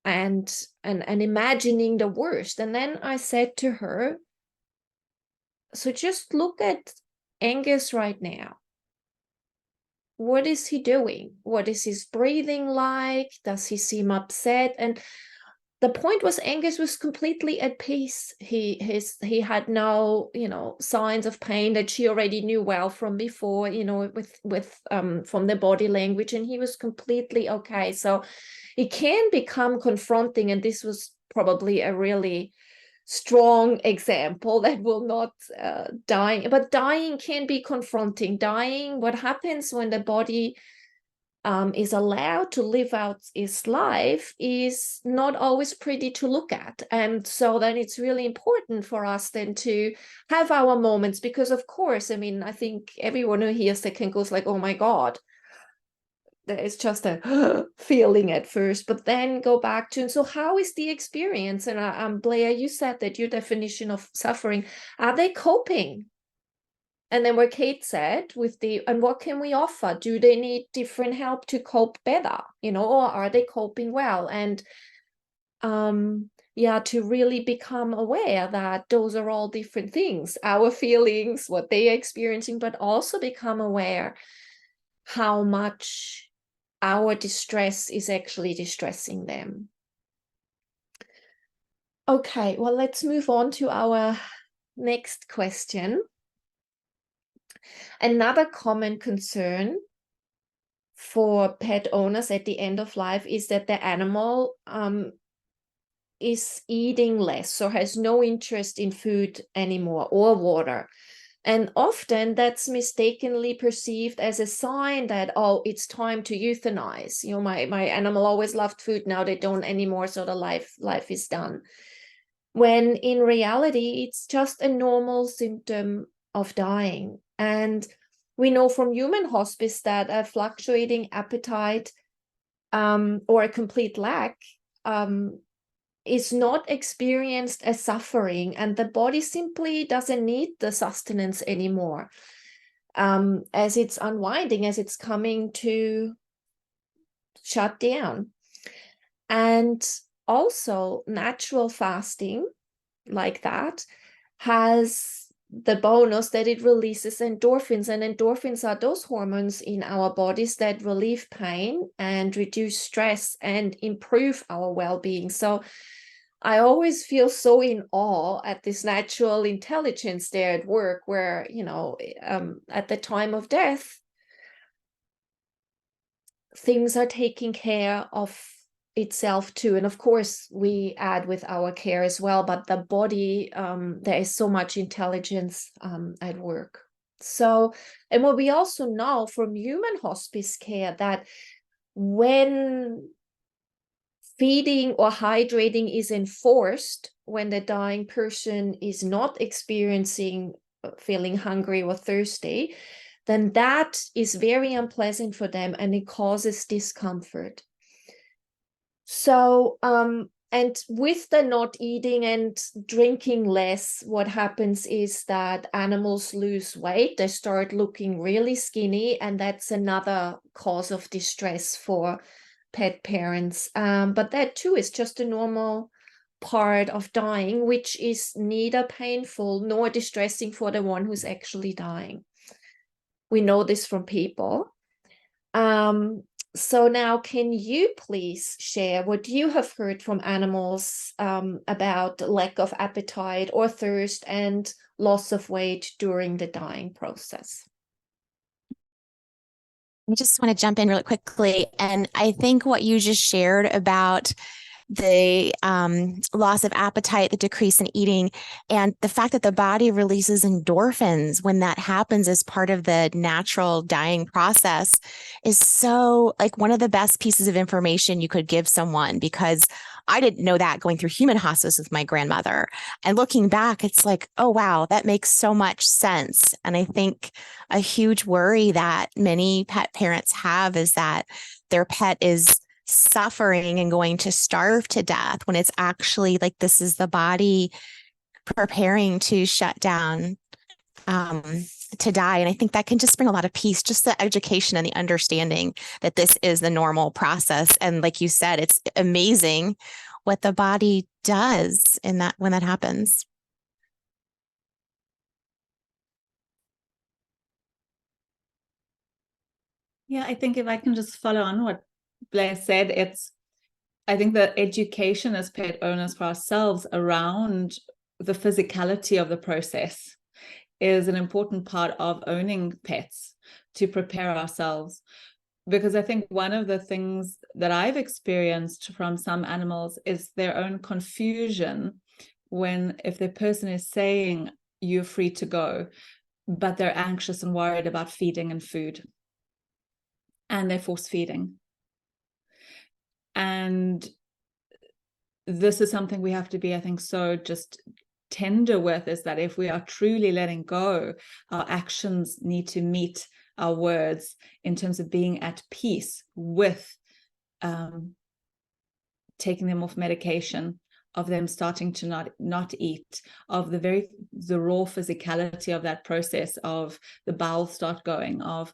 and imagining the worst. And then I said to her, so just look at Angus right now. what is he doing? What is his breathing like? Does he seem upset? And the point was Angus was completely at peace. He had no, signs of pain that she already knew well from before, with from the body language, and he was completely okay. So it can become confronting, and this was probably a really strong example that will not dying, but dying can be confronting. Dying, what happens when the body is allowed to live out its life, is not always pretty to look at. And so then it's really important for us then to have our moments, because of course, I mean, I think everyone who hears that can goes like, oh my God, there is just a feeling at first, but then go back to, and so how is the experience? And Blair, you said that your definition of suffering, are they coping? And then what Kate said and what can we offer? Do they need different help to cope better, or are they coping well? And to really become aware that those are all different things, our feelings, what they are experiencing, but also become aware how much our distress is actually distressing them. Okay, well, let's move on to our next question. Another common concern for pet owners at the end of life is that the animal is eating less or has no interest in food anymore or water. And often that's mistakenly perceived as a sign that, oh, it's time to euthanize. My animal always loved food, now they don't anymore, so the life is done. When in reality, it's just a normal symptom of dying. And we know from human hospice that a fluctuating appetite or a complete lack is not experienced as suffering, and the body simply doesn't need the sustenance anymore as it's unwinding, as it's coming to shut down. And also natural fasting like that has the bonus that it releases endorphins, and endorphins are those hormones in our bodies that relieve pain and reduce stress and improve our well-being. So I always feel so in awe at this natural intelligence there at work, where, at the time of death, things are taking care of itself too. And of course, we add with our care as well, but the body, there is so much intelligence at work. So, and what we also know from human hospice care, that when feeding or hydrating is enforced, when the dying person is not experiencing feeling hungry or thirsty, then that is very unpleasant for them and it causes discomfort. So, and with the not eating and drinking less, what happens is that animals lose weight, they start looking really skinny, and that's another cause of distress for pet parents. But that too is just a normal part of dying, which is neither painful nor distressing for the one who's actually dying. We know this from people. So now, can you please share what you have heard from animals about lack of appetite or thirst and loss of weight during the dying process? I just want to jump in really quickly. And I think what you just shared about the loss of appetite, the decrease in eating, and the fact that the body releases endorphins when that happens as part of the natural dying process is so, like, one of the best pieces of information you could give someone, because I didn't know that going through human hospice with my grandmother. And looking back, it's like, oh, wow, that makes so much sense. And I think a huge worry that many pet parents have is that their pet is suffering and going to starve to death, when it's actually like, this is the body preparing to shut down, to die. And I think that can just bring a lot of peace, just the education and the understanding that this is the normal process. And like you said, it's amazing what the body does in that when that happens. Yeah, I think if I can just follow on what Blair said, I think the education as pet owners for ourselves around the physicality of the process is an important part of owning pets, to prepare ourselves. Because I think one of the things that I've experienced from some animals is their own confusion if the person is saying you're free to go, but they're anxious and worried about feeding and food, and they're force feeding. And this is something we have to be, I think, so just tender with, is that if we are truly letting go, our actions need to meet our words in terms of being at peace with taking them off medication, of them starting to not eat, of the raw physicality of that process, of the bowels start going, of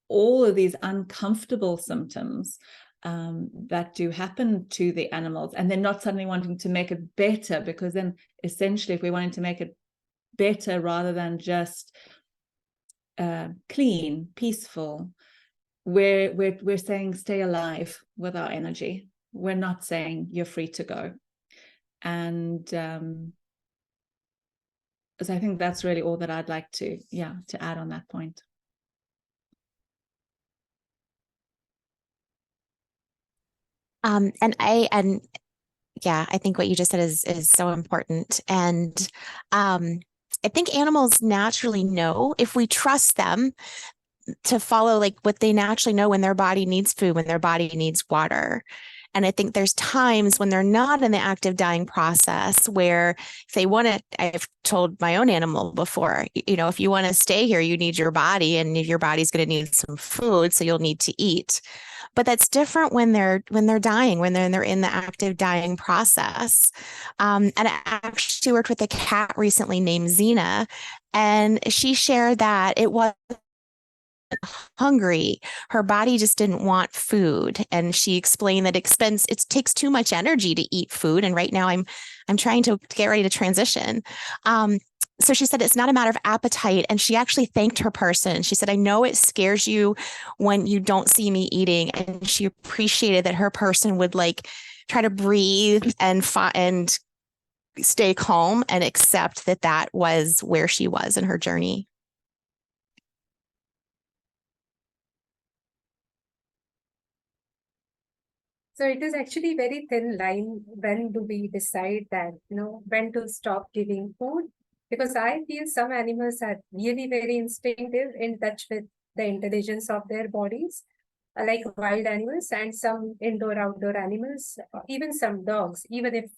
all of these uncomfortable symptoms that do happen to the animals, and then not suddenly wanting to make it better, because then essentially if we wanted to make it better rather than just clean, peaceful, we're saying stay alive with our energy. We're not saying you're free to go. And so I think that's really all that I'd like to add on that point. I think what you just said is so important. And I think animals naturally know, if we trust them to follow like what they naturally know when their body needs food, when their body needs water. And I think there's times when they're not in the active dying process where if they want to, I've told my own animal before, if you want to stay here, you need your body, and your body's going to need some food, so you'll need to eat. But that's different when they're dying, when they're in the active dying process. And I actually worked with a cat recently named Xena, and she shared that it was hungry. Her body just didn't want food. And she explained that it takes too much energy to eat food. And right now I'm trying to get ready to transition. So she said, it's not a matter of appetite. And she actually thanked her person. She said, I know it scares you when you don't see me eating. And she appreciated that her person would like try to breathe and stay calm and accept that was where she was in her journey. So it is actually very thin line. When do we decide that, when to stop giving food? Because I feel some animals are really very instinctive, in touch with the intelligence of their bodies, like wild animals, and some indoor, outdoor animals, even some dogs, even if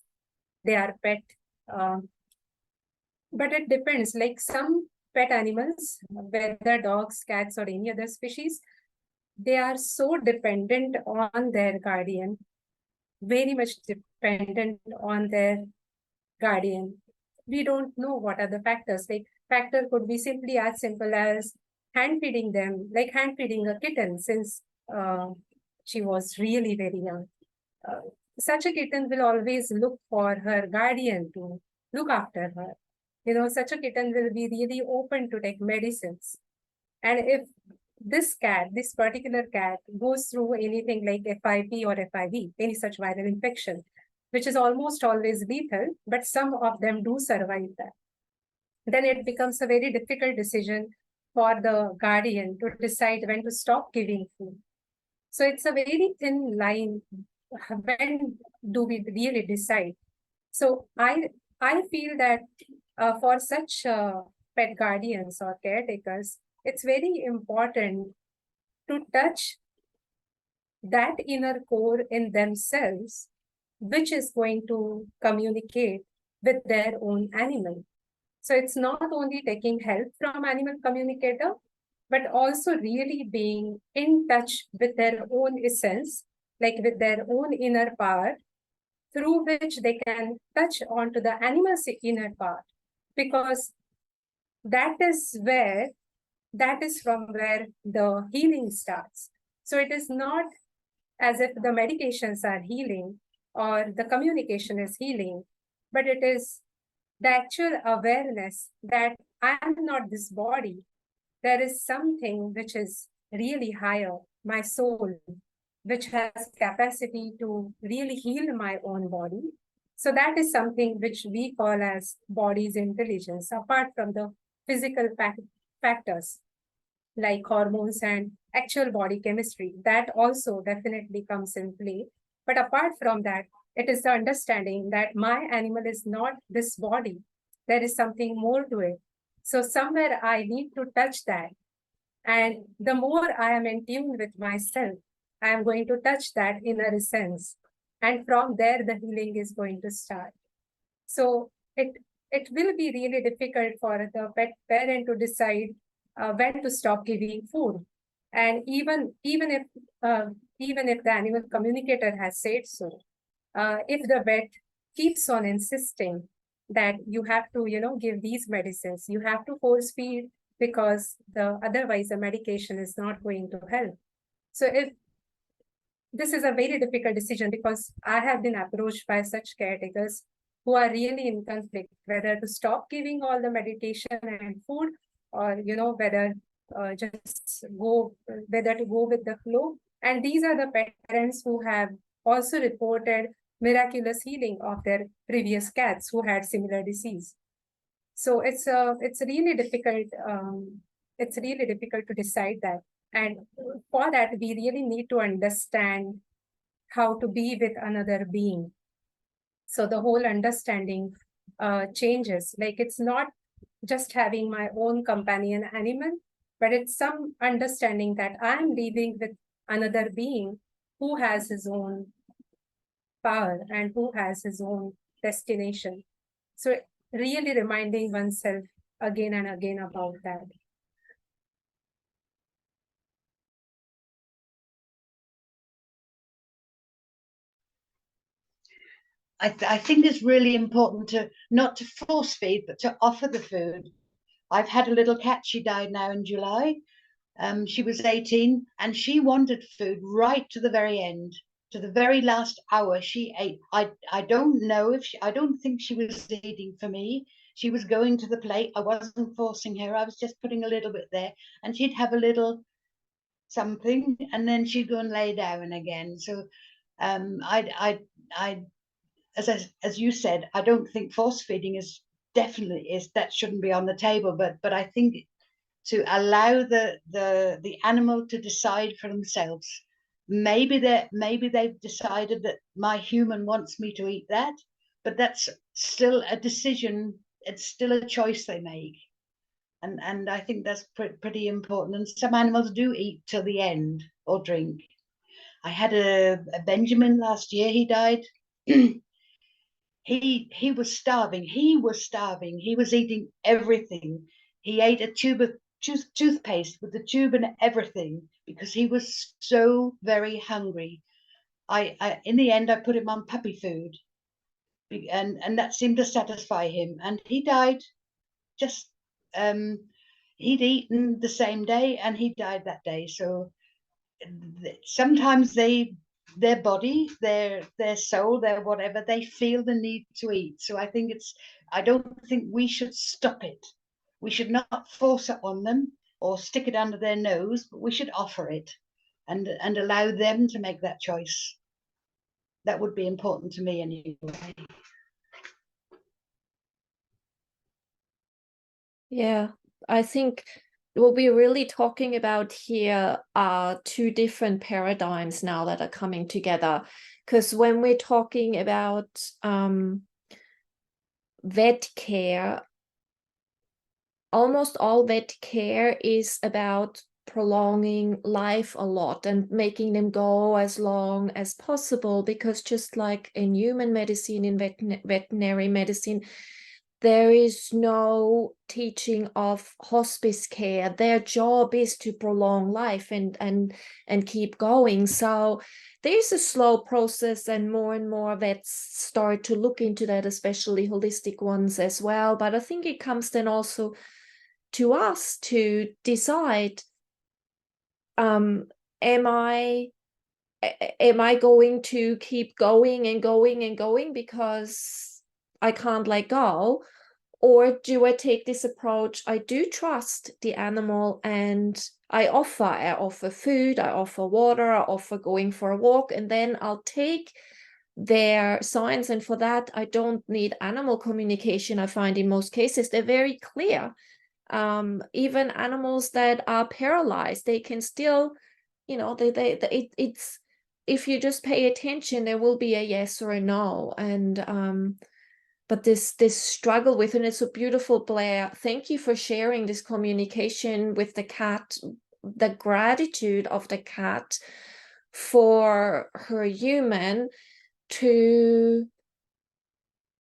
they are pet. But it depends, like some pet animals, whether dogs, cats, or any other species, they are so dependent on their guardian, very much dependent on their guardian. We don't know what are the factors. Like factor could be simply as simple as hand feeding them, like hand feeding a kitten since she was really very young. Such a kitten will always look for her guardian to look after her. Such a kitten will be really open to take medicines. And if this particular cat goes through anything like FIP or FIV, any such viral infection, which is almost always lethal, but some of them do survive that, then it becomes a very difficult decision for the guardian to decide when to stop giving food. So it's a very thin line. When do we really decide? So I feel that for such pet guardians or caretakers, it's very important to touch that inner core in themselves, which is going to communicate with their own animal. So it's not only taking help from animal communicator, but also really being in touch with their own essence, like with their own inner power, through which they can touch onto the animal's inner part, because that is from where the healing starts. So it is not as if the medications are healing or the communication is healing, but it is the actual awareness that I am not this body. There is something which is really higher, my soul, which has capacity to really heal my own body. So that is something which we call as body's intelligence, apart from the physical factors like hormones and actual body chemistry. That also definitely comes in play. But apart from that, it is the understanding that my animal is not this body. There is something more to it. So somewhere I need to touch that. And the more I am in tune with myself, I am going to touch that inner essence. And from there, the healing is going to start. So it will be really difficult for the pet parent to decide when to stop giving food. And even if the animal communicator has said so, if the vet keeps on insisting that you have to, give these medicines, you have to force feed because otherwise the medication is not going to help. So if this is a very difficult decision, because I have been approached by such caretakers who are really in conflict, whether to stop giving all the medication and food, or whether whether to go with the flow. And these are the parents who have also reported miraculous healing of their previous cats who had similar disease. So it's really difficult. It's really difficult to decide that. And for that, we really need to understand how to be with another being. So the whole understanding changes. Like, it's not just having my own companion animal, but it's some understanding that I'm living with another being who has his own power and who has his own destination. So really reminding oneself again and again about that. I think it's really important to not to force feed, but to offer the food. I've had a little cat, she died now in July. She was 18 and she wanted food right to the very end. To the very last hour, she ate. I don't know if I don't think she was eating for me. She was going to the plate. I wasn't forcing her. I was just putting a little bit there, and she'd have a little something, and then she'd go and lay down again. So, as you said, I don't think force feeding that shouldn't be on the table. But I think to allow the animal to decide for themselves. Maybe they've decided that my human wants me to eat that, but that's still a decision. It's still a choice they make, and I think that's pretty important. And some animals do eat till the end or drink. I had a Benjamin last year. He died. He was starving. He was eating everything. He ate a tube of toothpaste with the tube and everything because he was so very hungry. I in the end I put him on puppy food, and that seemed to satisfy him. And he died. Just he'd eaten the same day and he died that day. So sometimes their body, their soul, their whatever, they feel the need to eat. So I don't think we should stop it. We should not force it on them or stick it under their nose, but we should offer it and allow them to make that choice. That would be important to me anyway. Yeah, I think what we're really talking about here are two different paradigms now that are coming together. Because when we're talking about vet care, almost all vet care is about prolonging life a lot and making them go as long as possible, because just like in human medicine, in veterinary medicine, there is no teaching of hospice care. Their job is to prolong life and keep going. So there's a slow process, and more vets start to look into that, especially holistic ones as well. But I think it comes then also to us to decide, am I going to keep going and going and going because I can't let go? Or do I take this approach? I do trust the animal and I offer food, I offer water, I offer going for a walk, and then I'll take their signs. And for that, I don't need animal communication. I find in most cases, they're very clear. Even animals that are paralyzed, they can still, you know, it's, if you just pay attention, there will be a yes or a no. And but this struggle with, and it's so beautiful, Blair, thank you for sharing this communication with the cat, the gratitude of the cat for her human to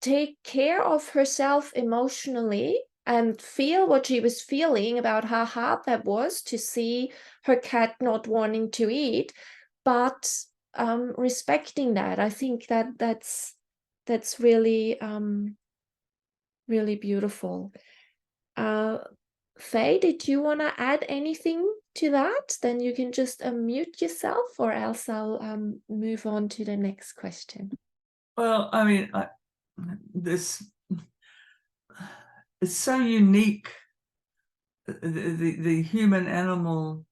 take care of herself emotionally and feel what she was feeling about how hard that was to see her cat not wanting to eat, but respecting that. I think that's really really beautiful. Faye, did you want to add anything to that? Then you can just unmute yourself, or else I'll move on to the next question. Well, I mean, this is so unique. The human animal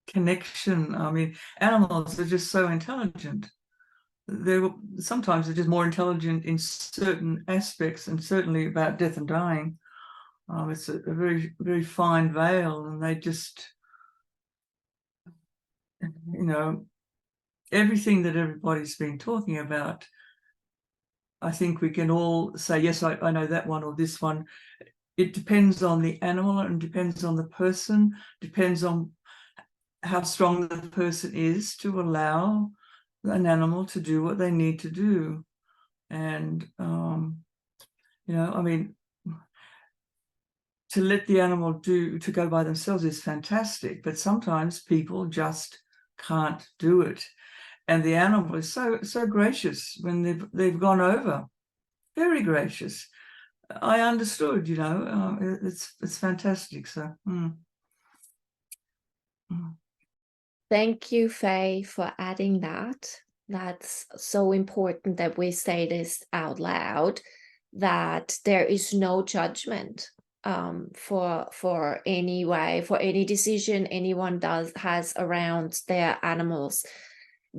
connection. I mean, animals are just so intelligent. Sometimes they're just more intelligent in certain aspects, and certainly about death and dying. It's a very, very fine veil, and they just, you know, everything that everybody's been talking about, I think we can all say, yes, I know that one or this one. It depends on the animal, and depends on the person, depends on how strong the person is to allow an animal to do what they need to do. And, you know, I mean, to let the animal to go by themselves is fantastic, but sometimes people just can't do it. And the animal is so gracious when they've gone over, very gracious. I understood, you know, it's fantastic. So. Thank you, Faye, for adding that. That's so important that we say this out loud, that there is no judgment for any decision anyone has around their animal's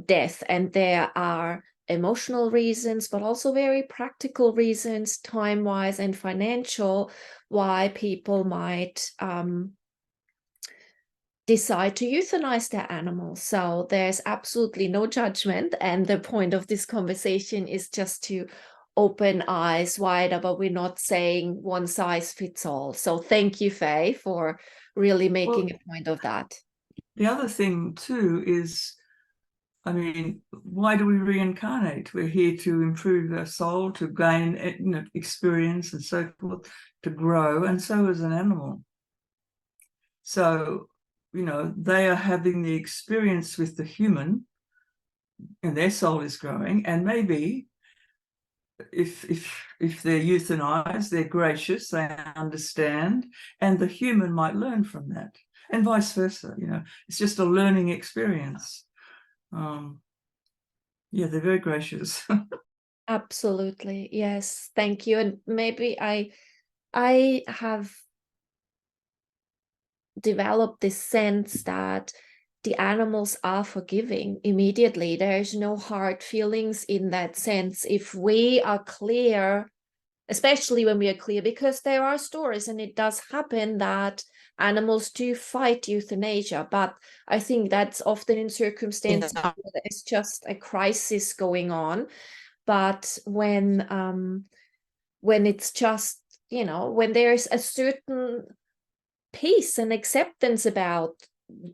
death. And there are emotional reasons, but also very practical reasons, time-wise and financial, why people might decide to euthanize their animals. So there's absolutely no judgment. And the point of this conversation is just to open eyes wider, but we're not saying one size fits all. So thank you, Faye, for really making a point of that. The other thing too is, I mean, why do we reincarnate? We're here to improve our soul, to gain, you know, experience and so forth, to grow, and so is an animal. So, you know, they are having the experience with the human, and their soul is growing. And maybe if they're euthanized, they're gracious, they understand, and the human might learn from that, and vice versa. You know, it's just a learning experience. Yeah, they're very gracious. Absolutely. Yes. Thank you. And maybe I have developed this sense that the animals are forgiving immediately. There is no hard feelings in that sense. If we are clear, especially when we are clear, because there are stories, and it does happen, that animals do fight euthanasia, but I think that's often in circumstances where there's just a crisis going on. But when it's just, you know, when there's a certain peace and acceptance about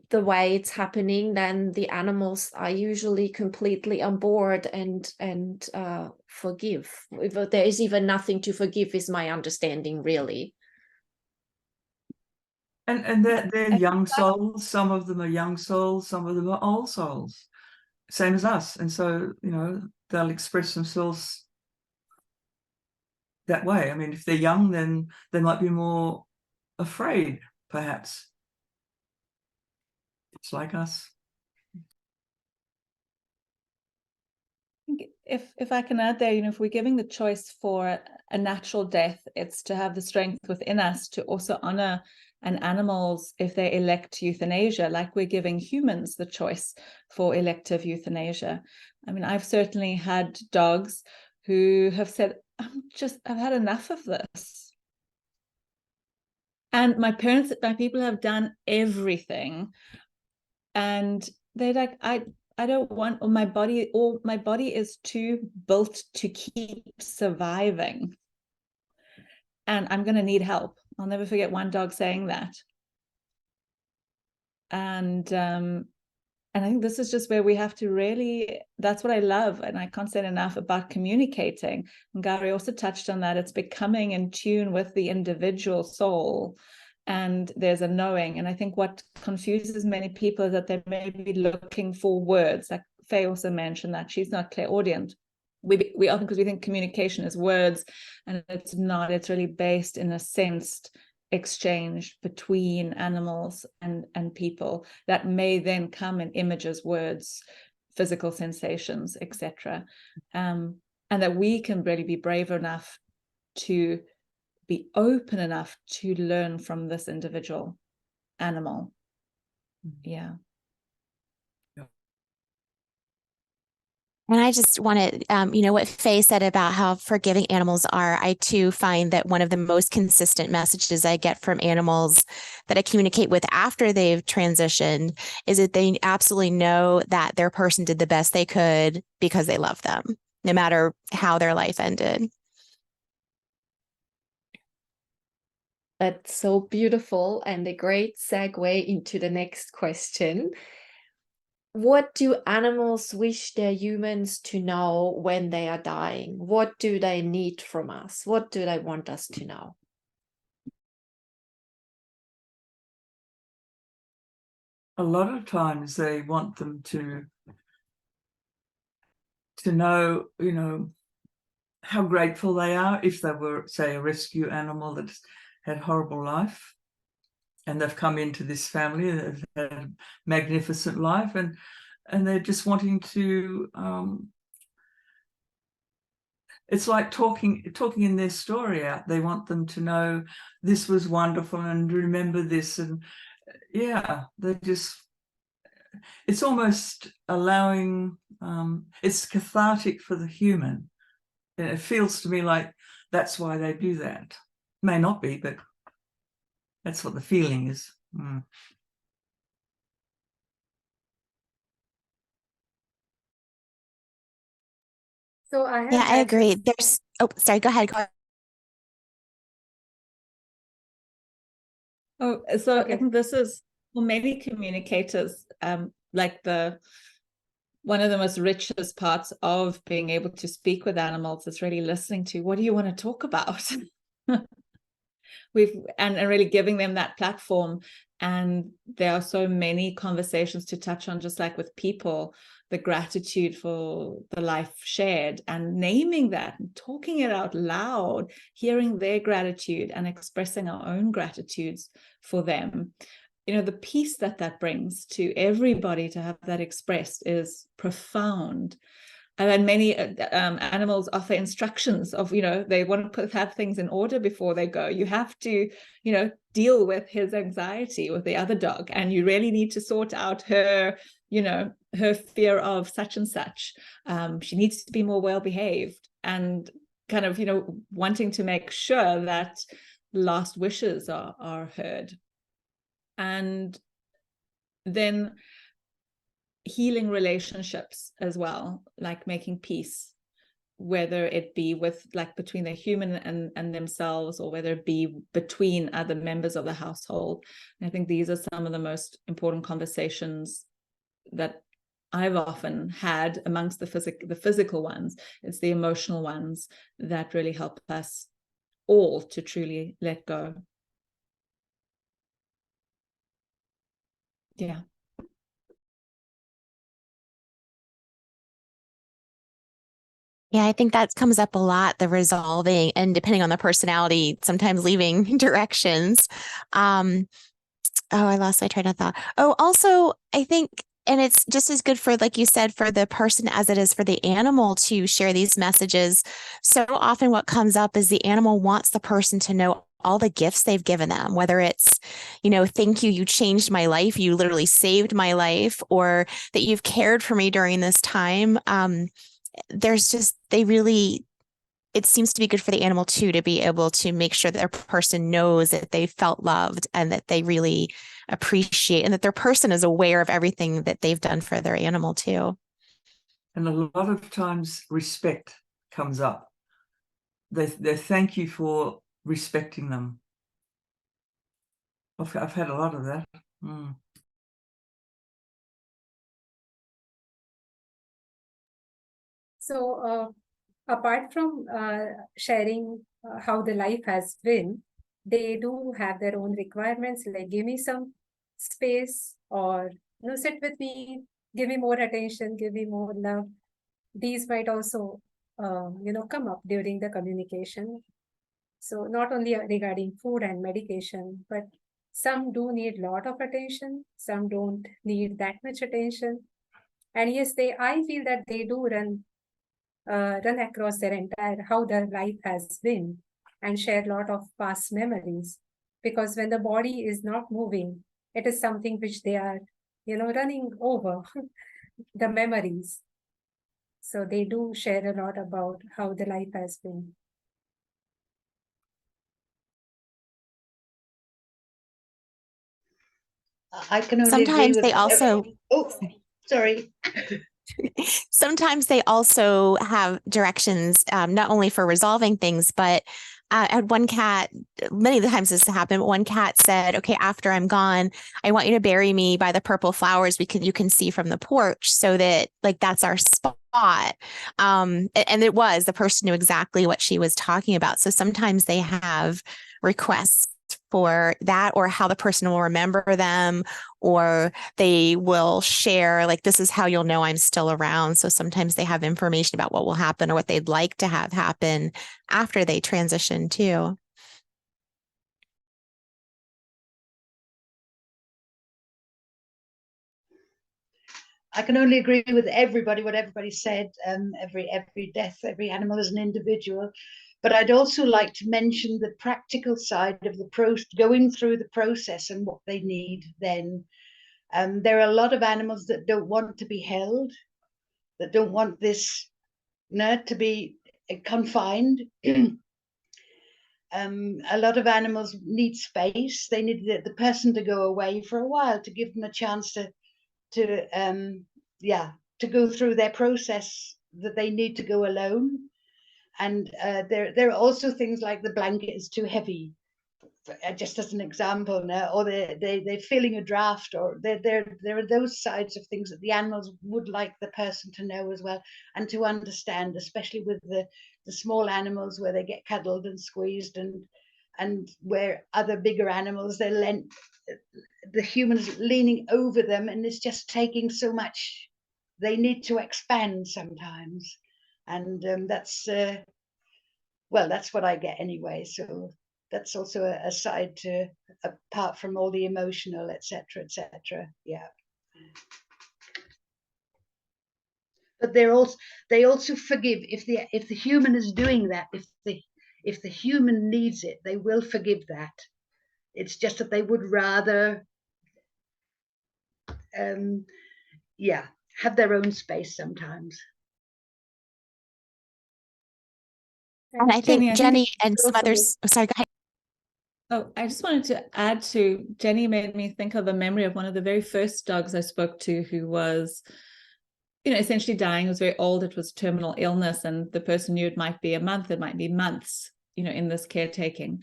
the way it's happening, then the animals are usually completely on board and forgive. If there is even nothing to forgive, is my understanding, really. And they're young souls. Some of them are young souls, some of them are old souls, same as us. And so, you know, they'll express themselves that way. I mean, if they're young, then they might be more afraid, perhaps. It's like us. think if I can add there, if we're giving the choice for a natural death, it's to have the strength within us to also honor an animals if they elect euthanasia, like we're giving humans the choice for elective euthanasia. I mean, I've certainly had dogs who have said, I've had enough of this. And my people have done everything. And they're like, I don't want, or my body is too built to keep surviving. And I'm going to need help. I'll never forget one dog saying that. And I think this is just where we have to really, that's what I love. And I can't say enough about communicating. And Gouri also touched on that. It's becoming in tune with the individual soul. And there's a knowing. And I think what confuses many people is that they may be looking for words. Like Faye also mentioned that she's not clairaudient. We often, because we think communication is words, and it's not. It's really based in a sensed exchange between animals and people that may then come in images, words, physical sensations, etc. And that we can really be brave enough to be open enough to learn from this individual animal. Yeah. And I just want to, what Faye said about how forgiving animals are, I too find that one of the most consistent messages I get from animals that I communicate with after they've transitioned is that they absolutely know that their person did the best they could because they love them, no matter how their life ended. That's so beautiful and a great segue into the next question. What do animals wish their humans to know when they are dying? What do they need from us? What do they want us to know? A lot of times they want them to know, how grateful they are if they were, say, a rescue animal that's had a horrible life and they've come into this family that have had a magnificent life, and they're just wanting to it's like talking in their story out. They want them to know this was wonderful and remember this, and yeah, they just, it's almost allowing, it's cathartic for the human. And it feels to me like that's why they do that. May not be, but that's what the feeling is. So I have I agree. Sorry, go ahead. So Okay. I think this is, for many communicators, like one of the most richest parts of being able to speak with animals is really listening to, what do you want to talk about? And really giving them that platform. And there are so many conversations to touch on, just like with people, the gratitude for the life shared and naming that and talking it out loud, hearing their gratitude and expressing our own gratitudes for them. The peace that brings to everybody to have that expressed is profound. And then many animals offer instructions of, they want to have things in order before they go. You have to, deal with his anxiety with the other dog, and you really need to sort out her, her fear of such and such. She needs to be more well-behaved, and kind of, wanting to make sure that last wishes are heard. And then healing relationships as well, like making peace, whether it be with, like, between the human and themselves, or whether it be between other members of the household. And I think these are some of the most important conversations that I've often had amongst the physical ones. It's the emotional ones that really help us all to truly let go. Yeah. Yeah, I think that comes up a lot, the resolving, and depending on the personality, sometimes leaving directions. I lost my train of thought. Oh, also, I think And it's just as good for, like you said, for the person as it is for the animal to share these messages. So often what comes up is the animal wants the person to know all the gifts they've given them, whether it's, thank you, you changed my life, you literally saved my life, or that you've cared for me during this time. It seems to be good for the animal too, to be able to make sure that their person knows that they felt loved and that they really appreciate, and that their person is aware of everything that they've done for their animal too. And a lot of times respect comes up. They thank you for respecting them. I've had a lot of that. So apart from sharing how the life has been, they do have their own requirements, like give me some space, or sit with me, give me more attention, give me more love. These might also come up during the communication. So not only regarding food and medication, but some do need a lot of attention, some don't need that much attention. And yes, I feel that they do run across their entire, how their life has been, and share a lot of past memories. Because when the body is not moving, it is something which they are, running over the memories. So they do share a lot about how the life has been. I can only Sometimes agree they also, sorry. Sometimes they also have directions, not only for resolving things, but I had one cat, many of the times this happened, but one cat said, okay, after I'm gone, I want you to bury me by the purple flowers you can see from the porch, so that that's our spot. And the person knew exactly what she was talking about. So sometimes they have requests for that, or how the person will remember them, or they will share, this is how you'll know I'm still around. So sometimes they have information about what will happen or what they'd like to have happen after they transition too. I can only agree with everybody, what everybody said. Every death, every animal is an individual. But I'd also like to mention the practical side of going through the process and what they need then. There are a lot of animals that don't want to be held, that don't want this to be confined. A lot of animals need space. They need the person to go away for a while, to give them a chance to go through their process that they need to go alone. And there are also things like the blanket is too heavy, just as an example now, or they're feeling a draft, or there are those sides of things that the animals would like the person to know as well, and to understand, especially with the small animals where they get cuddled and squeezed, and where other bigger animals, the humans leaning over them, and it's just taking so much. They need to expand sometimes, and that's what I get anyway. So that's also a side to, apart from all the emotional, etc., etc. Yeah. But they also forgive if the human is doing that. If the human needs it, they will forgive that. It's just that they would rather have their own space sometimes. And I think Jennie and some others, sorry, go ahead. Oh, I just wanted to add to, Jennie made me think of a memory of one of the very first dogs I spoke to, who was, essentially dying. It was very old. It was terminal illness, and the person knew it might be a month, it might be months, in this caretaking.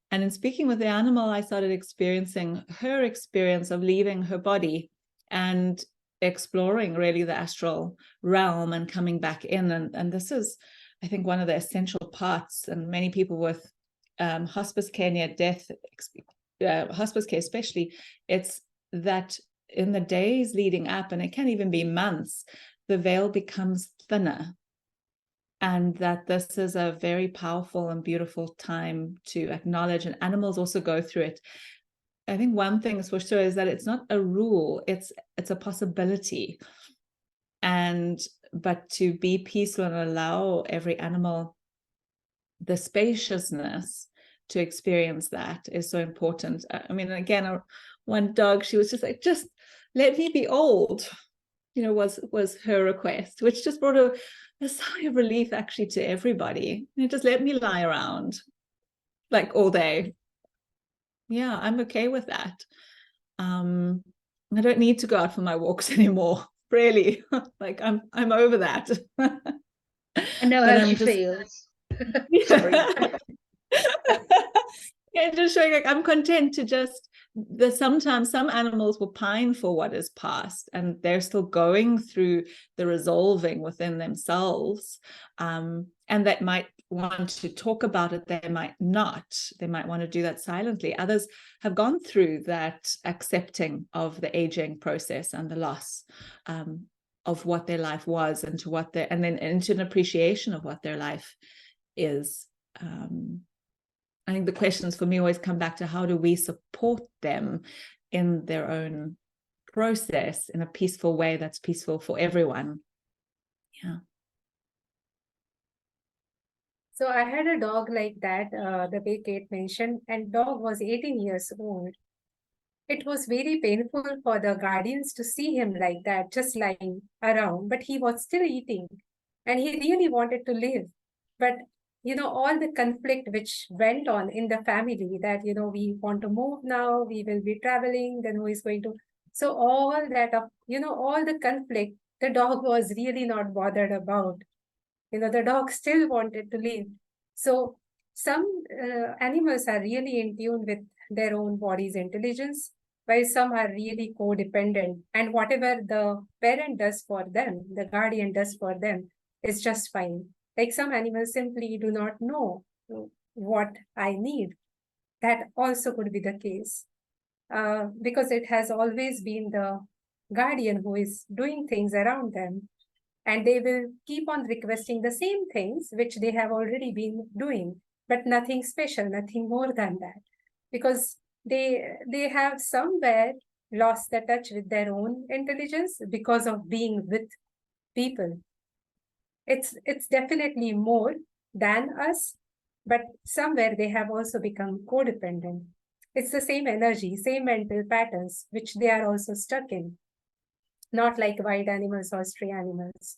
And in speaking with the animal, I started experiencing her experience of leaving her body and exploring really the astral realm and coming back in. And this is, I think, one of the essential parts. And many people with hospice care near death, hospice care especially, it's that in the days leading up, and it can even be months, the veil becomes thinner. And that this is a very powerful and beautiful time to acknowledge, and animals also go through it. I think one thing is for sure is that it's not a rule, it's a possibility. But to be peaceful and allow every animal the spaciousness to experience that is so important. I mean, again, one dog, she was just like, just let me be old, was her request, which just brought a sigh of relief actually to everybody. Just let me lie around like all day. Yeah, I'm okay with that. I don't need to go out for my walks anymore, really. Like I'm over that. I know how she feels. Sorry. Yeah, just showing like I'm content to just sometimes some animals will pine for what is past, and they're still going through the resolving within themselves, and that might want to talk about it, they might not, they might want to do that silently. Others have gone through that accepting of the aging process and the loss of what their life was, and then into an appreciation of what their life is. I think the questions for me always come back to how do we support them in their own process in a peaceful way that's peaceful for everyone. Yeah. So I had a dog like that, the way Kate mentioned, and dog was 18 years old. It was very painful for the guardians to see him like that, just lying around, but he was still eating and he really wanted to live. But all the conflict which went on in the family that, we want to move now, we will be traveling, then who is going to... So all that, all the conflict, the dog was really not bothered about. The dog still wanted to live. So some animals are really in tune with their own body's intelligence, while some are really codependent. And whatever the parent does for them, the guardian does for them, is just fine. Like some animals simply do not know what I need. That also could be the case. Because it has always been the guardian who is doing things around them. And they will keep on requesting the same things which they have already been doing, but nothing special, nothing more than that. Because they have somewhere lost the touch with their own intelligence because of being with people. It's definitely more than us, but somewhere they have also become codependent. It's the same energy, same mental patterns, which they are also stuck in. Not like wild animals or stray animals.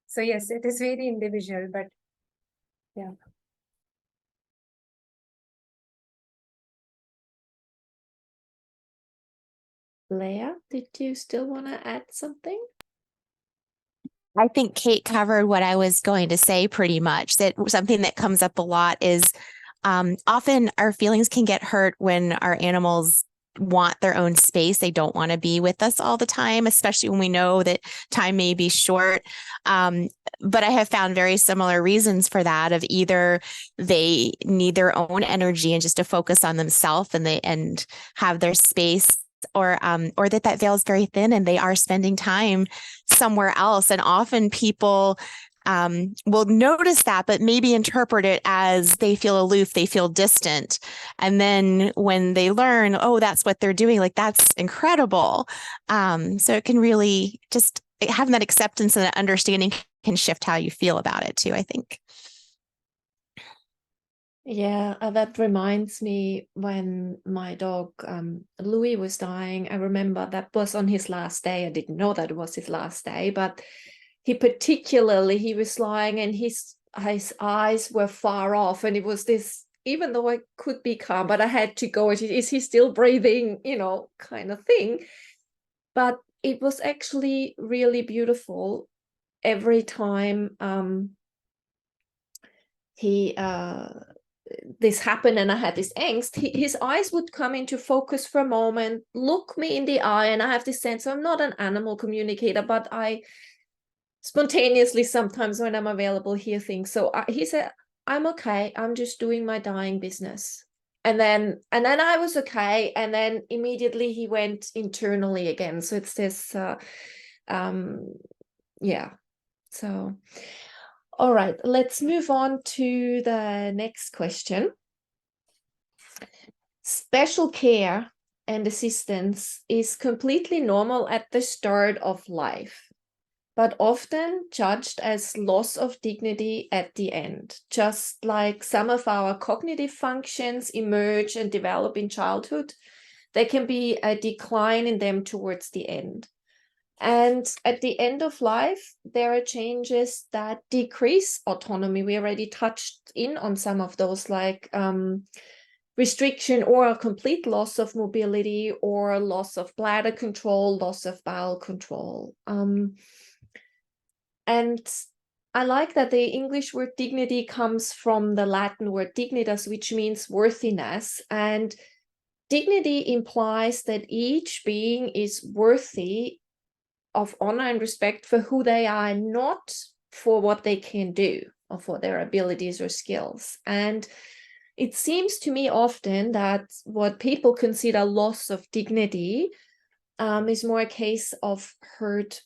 So yes, it is very individual, but yeah. Blair, did you still want to add something? I think Kate covered what I was going to say pretty much. That something that comes up a lot is often our feelings can get hurt when our animals want their own space. They don't want to be with us all the time, especially when we know that time may be short. But I have found very similar reasons for that, of either they need their own energy and just to focus on themselves and have their space, or that veil is very thin and they are spending time somewhere else. And often people will notice that, but maybe interpret it as they feel aloof, they feel distant. And then when they learn, oh, that's what they're doing, like that's incredible. So it can really just having that acceptance and that understanding can shift how you feel about it too, I think. Yeah, that reminds me when my dog Louis was dying. I remember that was on his last day. I didn't know that it was his last day, but he was lying and his eyes were far off, and it was this, even though I could be calm, but I had to go, is he still breathing, kind of thing. But it was actually really beautiful every time this happened and I had this angst. His eyes would come into focus for a moment, look me in the eye, and I have this sense, I'm not an animal communicator, but I spontaneously sometimes when I'm available hear things. So he said, I'm okay, I'm just doing my dying business. And then I was okay, and then immediately he went internally again. So it's this yeah. So all right, let's move on to the next question. Special care and assistance is completely normal at the start of life, but often judged as loss of dignity at the end. Just like some of our cognitive functions emerge and develop in childhood, there can be a decline in them towards the end. And at the end of life, there are changes that decrease autonomy. We already touched in on some of those, like restriction or a complete loss of mobility, or loss of bladder control, loss of bowel control. And I like that the English word dignity comes from the Latin word dignitas, which means worthiness. And dignity implies that each being is worthy of honor and respect for who they are, not for what they can do or for their abilities or skills. And it seems to me often that what people consider loss of dignity is more a case of hurt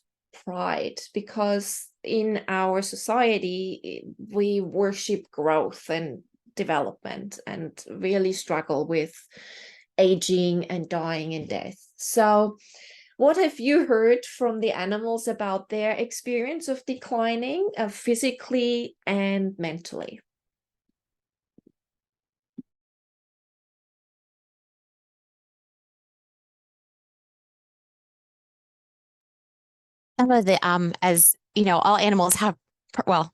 pride, because in our society, we worship growth and development and really struggle with aging and dying and death. So what have you heard from the animals about their experience of declining, physically and mentally? Some of the as you know, all animals have, well,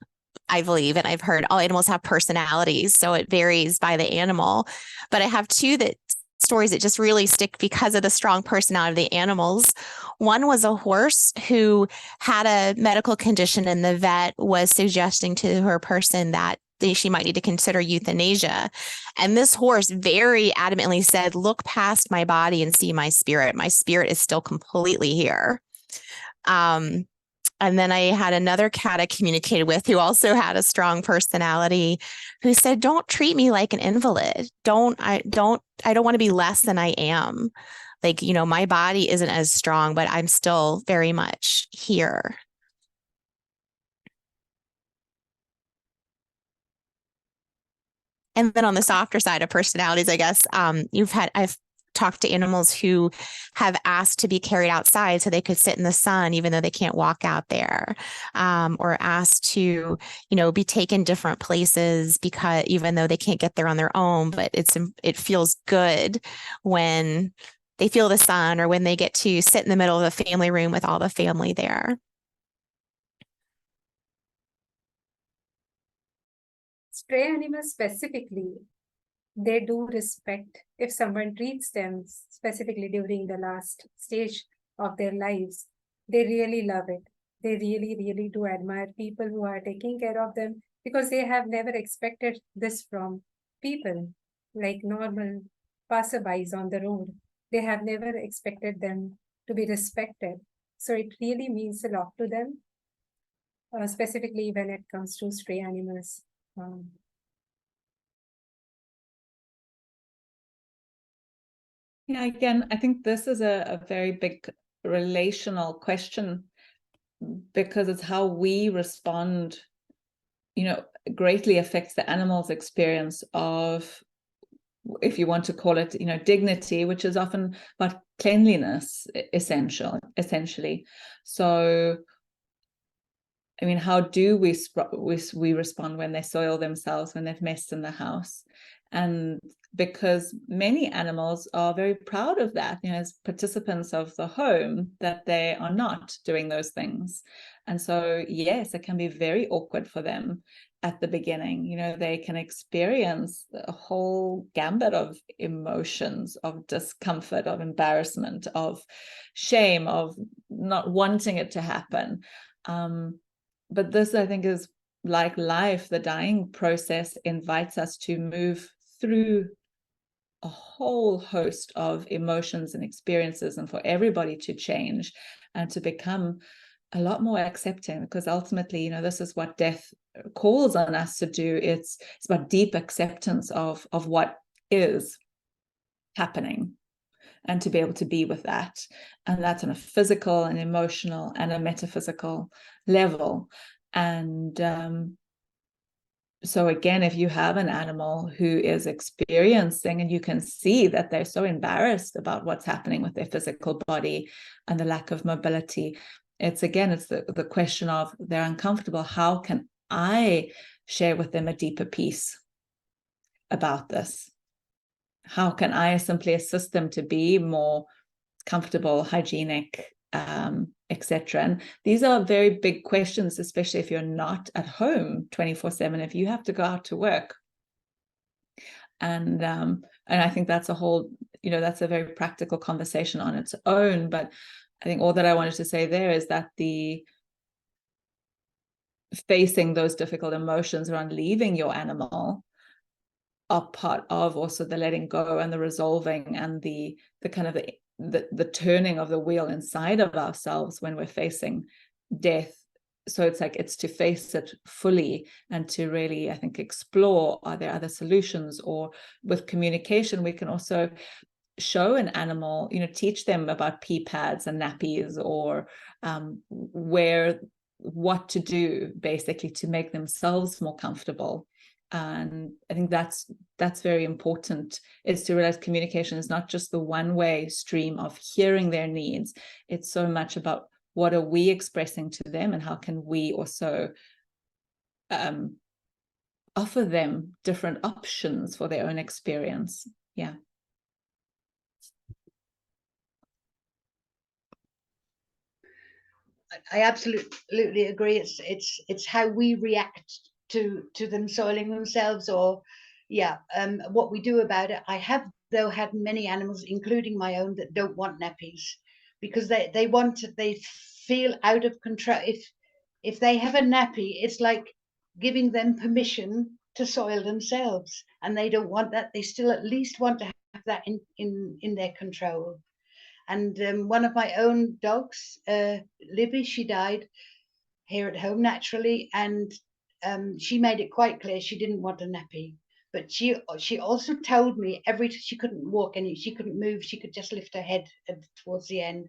I believe, and I've heard, all animals have personalities, so it varies by the animal. But I have two stories that just really stick because of the strong personality of the animals. One was a horse who had a medical condition, and the vet was suggesting to her person that she might need to consider euthanasia. And this horse very adamantly said, "Look past my body and see my spirit. My spirit is still completely here." And then I had another cat I communicated with who also had a strong personality, who said, "Don't treat me like an invalid. I don't want to be less than I am. Like, my body isn't as strong, but I'm still very much here." And then on the softer side of personalities, I guess, I've talked to animals who have asked to be carried outside so they could sit in the sun, even though they can't walk out there, or asked to, be taken different places because even though they can't get there on their own, but it feels good when they feel the sun, or when they get to sit in the middle of the family room with all the family there. Stray animals specifically, they do respect if someone treats them specifically during the last stage of their lives. They really love it. They really, really do admire people who are taking care of them, because they have never expected this from people, like normal passerbys on the road. They have never expected them to be respected. So it really means a lot to them, specifically when it comes to stray animals. Yeah, again, I think this is a very big relational question, because it's how we respond, greatly affects the animal's experience of, if you want to call it, dignity, which is often about cleanliness, essentially. So, I mean, how do we respond when they soil themselves, when they've messed in the house? And because many animals are very proud of that, as participants of the home, that they are not doing those things. And so, yes, it can be very awkward for them at the beginning. They can experience a whole gambit of emotions, of discomfort, of embarrassment, of shame, of not wanting it to happen. But this, I think, is like life. The dying process invites us to move through a whole host of emotions and experiences, and for everybody to change and to become a lot more accepting, because ultimately, this is what death calls on us to do. It's about deep acceptance of what is happening, and to be able to be with that. And that's on a physical and emotional and a metaphysical level. And So again, if you have an animal who is experiencing, and you can see that they're so embarrassed about what's happening with their physical body and the lack of mobility, it's the question of, they're uncomfortable. How can I share with them a deeper piece about this? How can I simply assist them to be more comfortable, hygienic, etc.? And these are very big questions, especially if you're not at home 24/7, if you have to go out to work. And I think that's a whole, that's a very practical conversation on its own. But I think all that I wanted to say there is that the facing those difficult emotions around leaving your animal are part of also the letting go and the resolving and the kind of the turning of the wheel inside of ourselves when we're facing death. So it's to face it fully and to really, I think, explore, are there other solutions? Or with communication, we can also show an animal, teach them about pee pads and nappies, or what to do basically to make themselves more comfortable. And I think that's very important, is to realize communication is not just the one-way stream of hearing their needs. It's so much about, what are we expressing to them, and how can we also offer them different options for their own experience. Yeah. I absolutely agree. It's how we react to them soiling themselves, or what we do about it. I have, though, had many animals, including my own, that don't want nappies, because they feel out of control. If they have a nappy, it's like giving them permission to soil themselves, and they don't want that. They still at least want to have that in their control. And one of my own dogs, Libby, she died here at home naturally, and she made it quite clear she didn't want a nappy. But she also told me she couldn't walk and she couldn't move. She could just lift her head towards the end,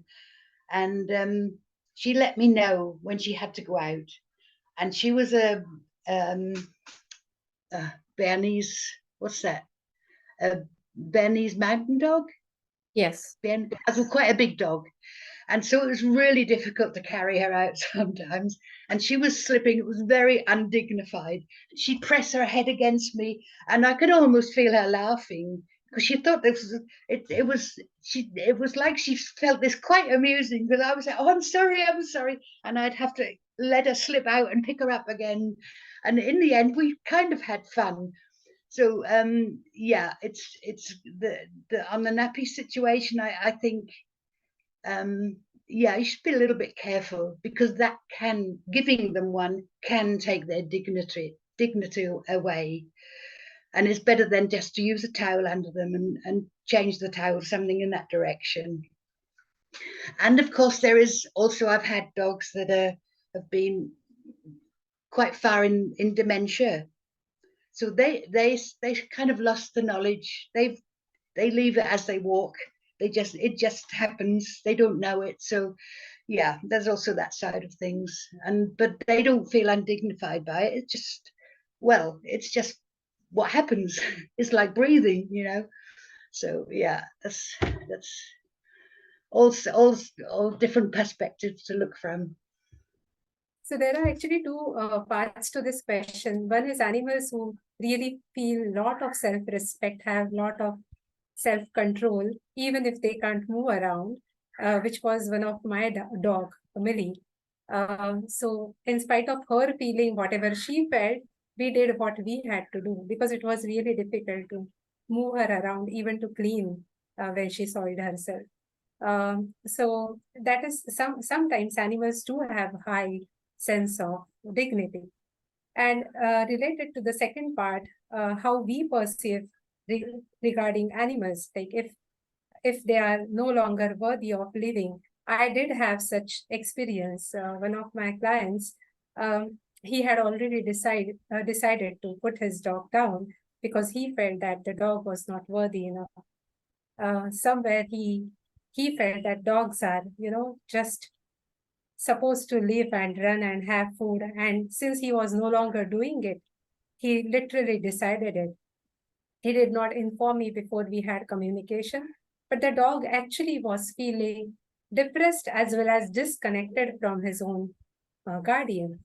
and she let me know when she had to go out. And she was a Bernese, what's that? A Bernese mountain dog. Yes. Ben was quite a big dog. And so it was really difficult to carry her out sometimes. And she was slipping. It was very undignified. She'd press her head against me, and I could almost feel her laughing, because she thought it was like she felt this quite amusing, because I was like, oh, I'm sorry. And I'd have to let her slip out and pick her up again. And in the end, we kind of had fun. So it's the on the nappy situation, I think you should be a little bit careful, because giving them one can take their dignity away, and it's better than just to use a towel under them and change the towel, something in that direction. And of course, there is also, I've had dogs that have been quite far in dementia. So they kind of lost the knowledge. They leave it as they walk. It just happens. They don't know it. So yeah, there's also that side of things. But they don't feel undignified by it. It's just what happens. It's like breathing, So yeah, that's all different perspectives to look from. So there are actually two parts to this question. One is animals who really feel a lot of self-respect, have a lot of self-control, even if they can't move around, which was one of my dog, Millie. So in spite of her feeling whatever she felt, we did what we had to do, because it was really difficult to move her around, even to clean when she soiled herself. So that is sometimes animals do have high sense of dignity. And related to the second part, how we perceive regarding animals, like if they are no longer worthy of living. I did have such experience. One of my clients, he had already decided to put his dog down, because he felt that the dog was not worthy enough. Somewhere he felt that dogs are, just supposed to live and run and have food. And since he was no longer doing it, he literally decided it. He did not inform me before we had communication, but the dog actually was feeling depressed as well as disconnected from his own guardian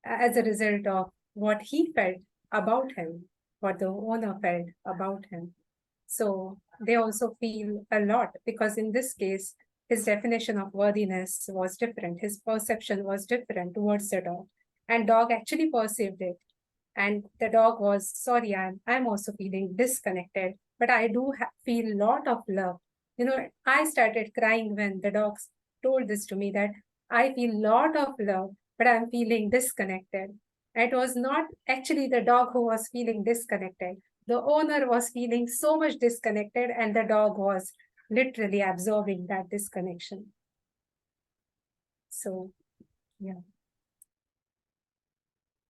as a result of what he felt about him, what the owner felt about him. So they also feel a lot, because in this case, his definition of worthiness was different. His perception was different towards the dog, and dog actually perceived it. And the dog was, sorry, I'm also feeling disconnected, but I do feel a lot of love. I started crying when the dogs told this to me, that I feel a lot of love, but I'm feeling disconnected. It was not actually the dog who was feeling disconnected. The owner was feeling so much disconnected, and the dog was literally absorbing that disconnection. So, yeah.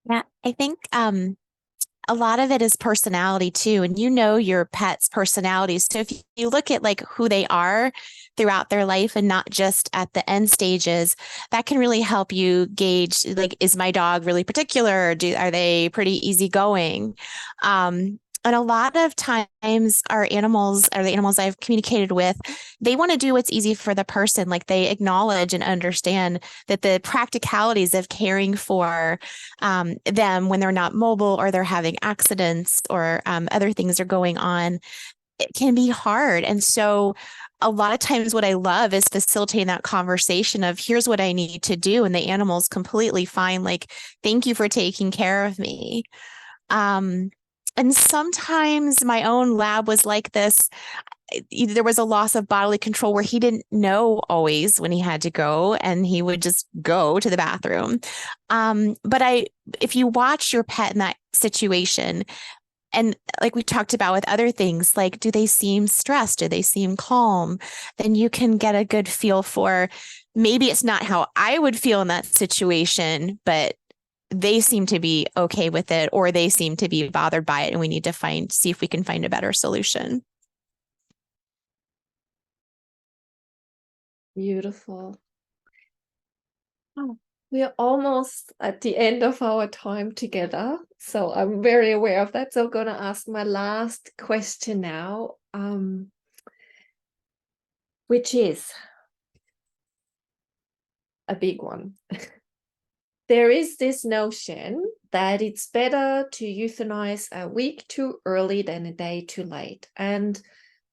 Yeah, I think a lot of it is personality too, and your pet's personalities. So if you look at like who they are throughout their life and not just at the end stages, that can really help you gauge, like, is my dog really particular? Are they pretty easygoing? And a lot of times our animals, or the animals I've communicated with, they want to do what's easy for the person. Like, they acknowledge and understand that the practicalities of caring for them when they're not mobile, or they're having accidents, or other things are going on, it can be hard. And so a lot of times what I love is facilitating that conversation of, here's what I need to do. And the animal's completely fine. Like, thank you for taking care of me. And sometimes my own lab was like this. There was a loss of bodily control where he didn't know always when he had to go, and he would just go to the bathroom. But if you watch your pet in that situation, and like we talked about with other things, like, do they seem stressed? Do they seem calm? Then you can get a good feel for, maybe it's not how I would feel in that situation, but they seem to be okay with it, or they seem to be bothered by it, and we need to see if we can find a better solution. Beautiful. Oh, we are almost at the end of our time together, so I'm very aware of that. So I'm going to ask my last question now, which is a big one. There is this notion that it's better to euthanize a week too early than a day too late. And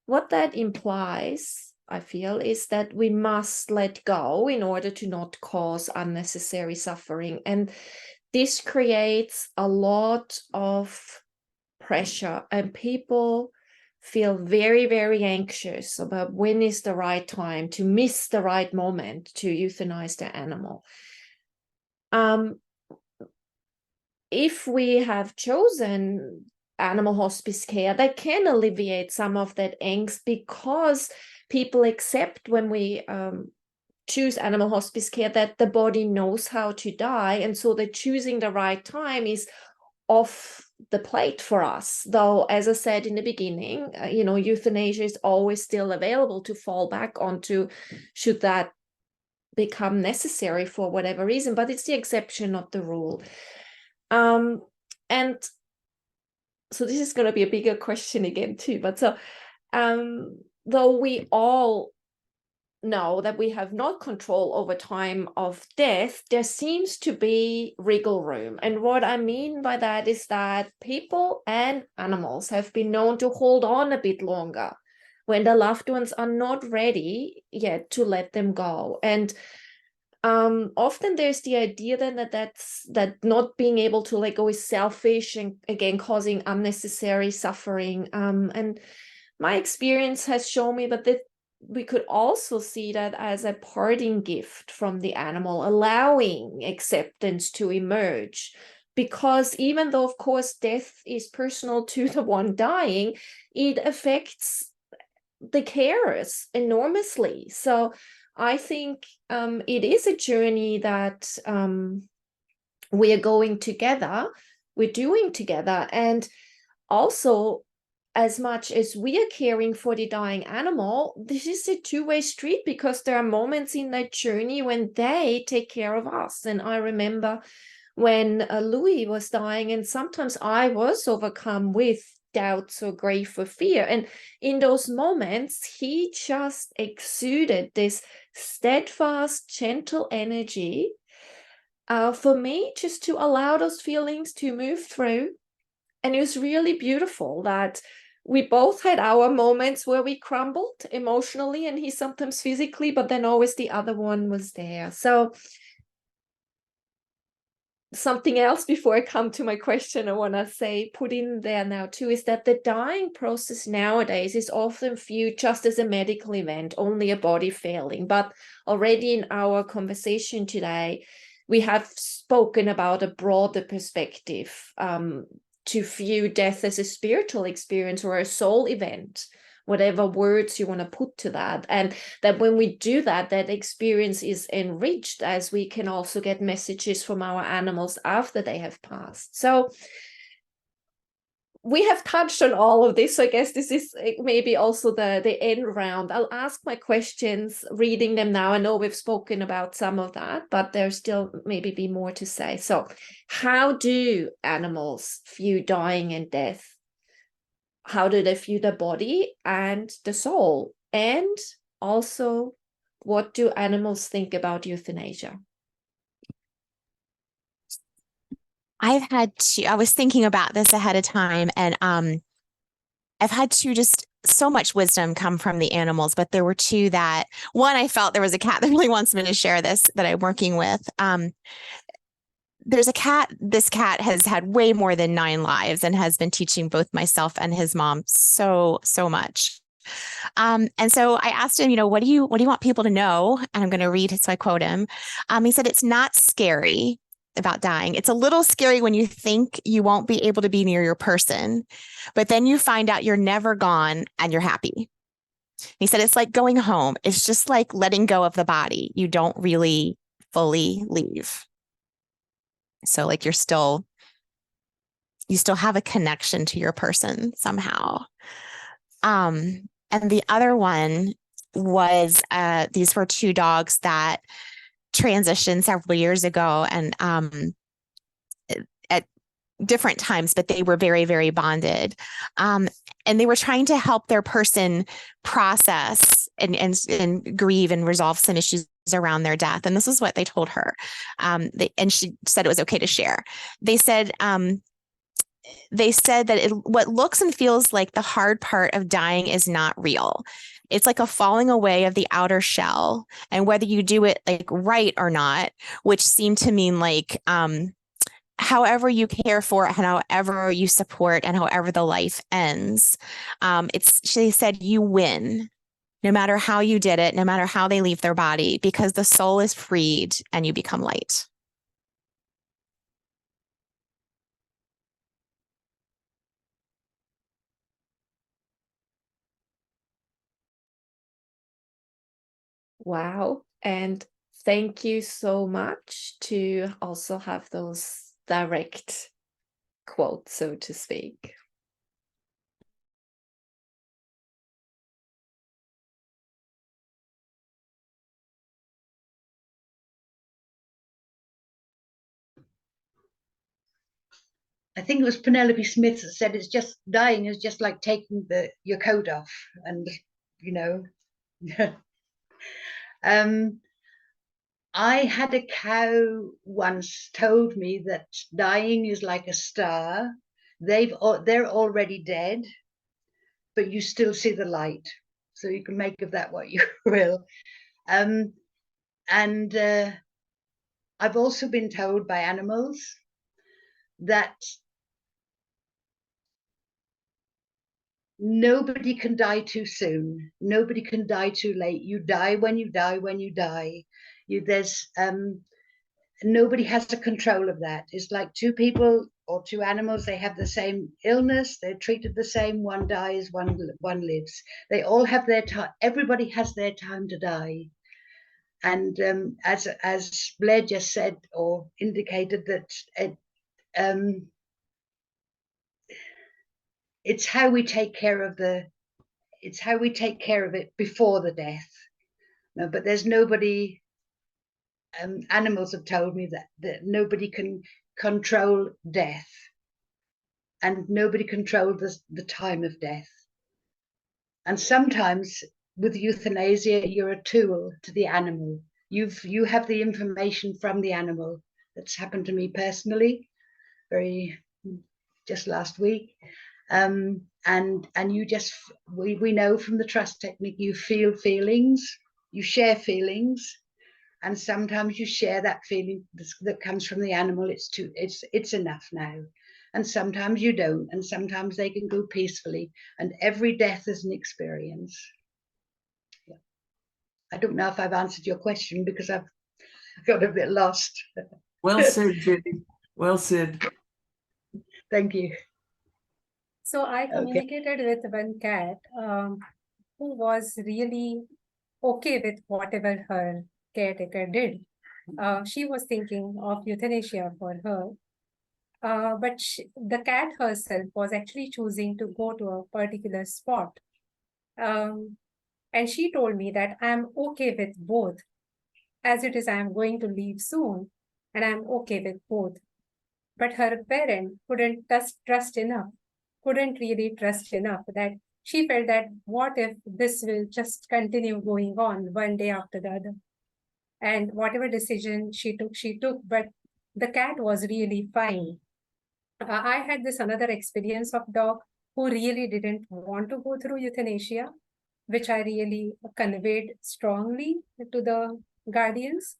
what that implies, I feel, is that we must let go in order to not cause unnecessary suffering. And this creates a lot of pressure, and people feel very, very anxious about when is the right time, to miss the right moment to euthanize the animal. If we have chosen animal hospice care, that can alleviate some of that angst, because people accept, when we choose animal hospice care, that the body knows how to die, and so that choosing the right time is off the plate for us. Though, as I said in the beginning, euthanasia is always still available to fall back onto, should that become necessary for whatever reason, but it's the exception, not the rule. And so this is going to be a bigger question again too, but so though we all know that we have not control over time of death, there seems to be wriggle room. And what I mean by that is that people and animals have been known to hold on a bit longer when the loved ones are not ready yet to let them go. And often there's the idea then that not being able to let go is selfish, and again causing unnecessary suffering. And my experience has shown me that we could also see that as a parting gift from the animal, allowing acceptance to emerge. Because even though, of course, death is personal to the one dying, it affects the carers enormously. So I think it is a journey that we are going together, we're doing together. And also, as much as we are caring for the dying animal, this is a two-way street, because there are moments in that journey when they take care of us. And I remember when Louis was dying, and sometimes I was overcome with doubts or grief or fear. And in those moments, he just exuded this steadfast, gentle energy for me, just to allow those feelings to move through. And it was really beautiful that we both had our moments where we crumbled emotionally, and he sometimes physically, but then always the other one was there. So something else before I come to my question, I want to say, put in there now too, is that the dying process nowadays is often viewed just as a medical event, only a body failing. But already in our conversation today, we have spoken about a broader perspective, to view death as a spiritual experience or a soul event, whatever words you want to put to that. And that when we do that, that experience is enriched, as we can also get messages from our animals after they have passed. So we have touched on all of this. So I guess this is maybe also the end round. I'll ask my questions, reading them now. I know we've spoken about some of that, but there's still maybe be more to say. So how do animals view dying and death? How do they view the body and the soul? And also, what do animals think about euthanasia? I was thinking about this ahead of time, and I've had two just so much wisdom come from the animals, but there were two that, one, I felt there was a cat that really wants me to share this that I'm working with. There's a cat, this cat has had way more than 9 lives and has been teaching both myself and his mom so much. And so I asked him, what do you want people to know? And I'm going to read, so I quote him. He said, "It's not scary about dying. It's a little scary when you think you won't be able to be near your person, but then you find out you're never gone and you're happy." He said, "It's like going home. It's just like letting go of the body. You don't really fully leave. So like you still have a connection to your person somehow." And the other one was, these were 2 dogs that transitioned several years ago, and at different times, but they were very, very bonded. And they were trying to help their person process and grieve and resolve some issues around their death. And this is what they told her. And she said it was okay to share. They said that what looks and feels like the hard part of dying is not real. It's like a falling away of the outer shell, and whether you do it like right or not, which seemed to mean like however you care for it and however you support and however the life ends, she said, you win no matter how you did it, no matter how they leave their body, because the soul is freed and you become light. Wow. And thank you so much to also have those direct quotes, so to speak. I think it was Penelope Smith that said dying is just like taking your coat off, and I had a cow once told me that dying is like a star. They're already dead, but you still see the light. So you can make of that what you will. And I've also been told by animals that nobody can die too soon. Nobody can die too late. You die when you die when you die. Nobody has a control of that. It's like 2 people or 2 animals. They have the same illness. They're treated the same. One dies, one lives. They all have their time. Everybody has their time to die. And as Blair just said or indicated, that it's how we take care of it before the death. No, but there's nobody. Animals have told me that nobody can control death, and nobody controlled the time of death. And sometimes with euthanasia, you're a tool to the animal. You have the information from the animal. That's happened to me personally, just last week. And you just, we know from the trust technique, you feel feelings, you share feelings, and sometimes you share that feeling that comes from the animal. It's enough now. And sometimes you don't, and sometimes they can go peacefully, and every death is an experience. Yeah. I don't know if I've answered your question, because I've got a bit lost. Well said, Jenny. Well said. Thank you. So I communicated with one cat who was really okay with whatever her caretaker did. She was thinking of euthanasia for her, but the cat herself was actually choosing to go to a particular spot. And she told me that I'm okay with both. As it is, I'm going to leave soon, and I'm okay with both. But her parent couldn't really trust enough, that she felt that what if this will just continue going on one day after the other? And whatever decision she took, but the cat was really fine. I had this another experience of dog who really didn't want to go through euthanasia, which I really conveyed strongly to the guardians.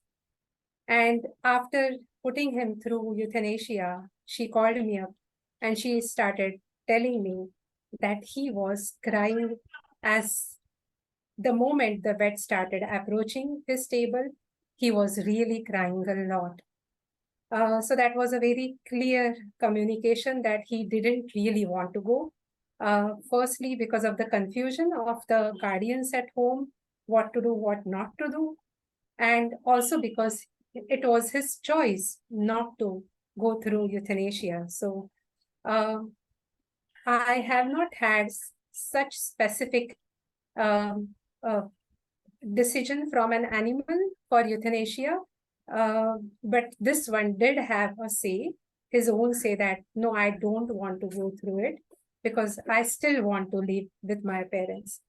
And after putting him through euthanasia, she called me up and she started telling me that he was crying as the moment the vet started approaching his table. He was really crying a lot. So that was a very clear communication that he didn't really want to go. Firstly, because of the confusion of the guardians at home, what to do, what not to do. And also because it was his choice not to go through euthanasia. So I have not had such specific decision from an animal for euthanasia. But this one did have a say, his own say, that no, I don't want to go through it because I still want to live with my parents.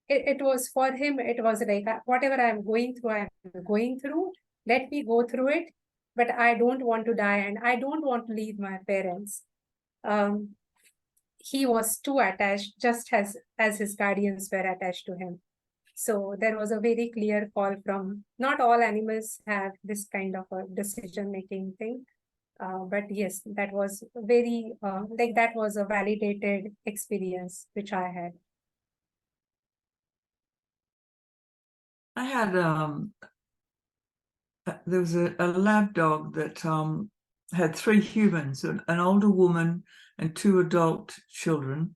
It was for him, it was like, whatever I'm going through, let me go through it, but I don't want to die and I don't want to leave my parents. He was too attached, just as his guardians were attached to him. So there was a very clear call from, not all animals have this kind of a decision-making thing. But yes, that was very, that was a validated experience which I had. I had, there was a lab dog that had 3 humans, an older woman and 2 adult children.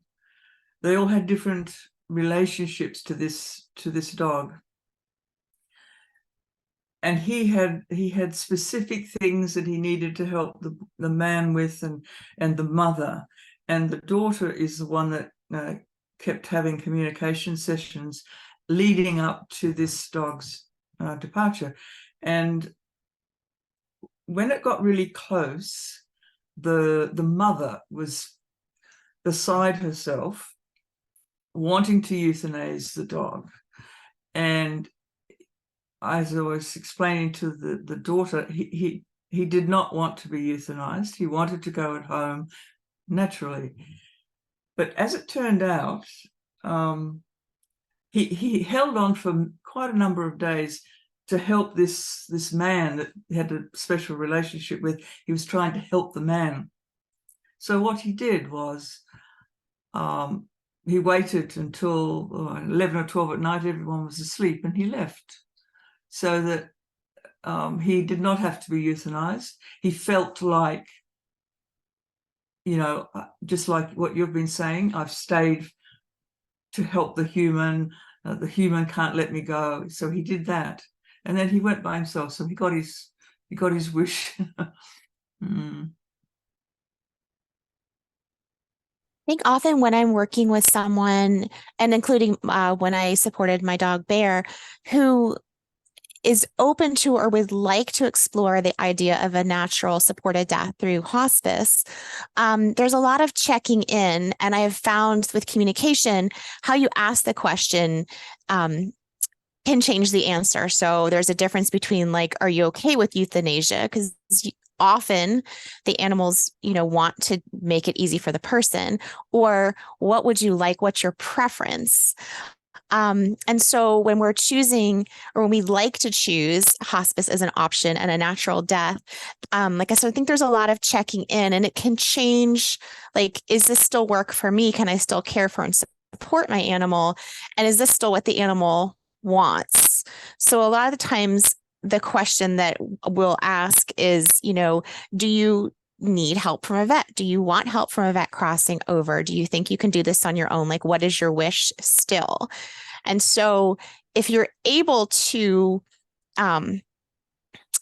They all had different relationships to this dog, and he had specific things that he needed to help the man with, and the mother, and the daughter is the one that kept having communication sessions leading up to this dog's departure. And when it got really close, the mother was beside herself, wanting to euthanize the dog. And as I was explaining to the daughter, he did not want to be euthanized. He wanted to go at home naturally. But as it turned out, he held on for quite a number of days to help this man that he had a special relationship with. He was trying to help the man. So what he did was, he waited until 11 or 12 at night, everyone was asleep, and he left, so that he did not have to be euthanized. He felt like, just like what you've been saying, I've stayed to help the human can't let me go. So he did that, and then he went by himself. So he got his wish. I think often when I'm working with someone, and including when I supported my dog Bear, who is open to or would like to explore the idea of a natural supported death through hospice, there's a lot of checking in. And I have found with communication, how you ask the question can change the answer. So there's a difference between like, are you okay with euthanasia? Because often the animals, want to make it easy for the person, or what would you like? What's your preference? And so when we're choosing, or when we like to choose hospice as an option and a natural death, like I said, I think there's a lot of checking in, and it can change, like, is this still work for me? Can I still care for and support my animal? And is this still what the animal wants? So a lot of the times the question that we'll ask is, do you need help from a vet? Do you want help from a vet crossing over? Do you think you can do this on your own? Like, what is your wish still? And so if you're able to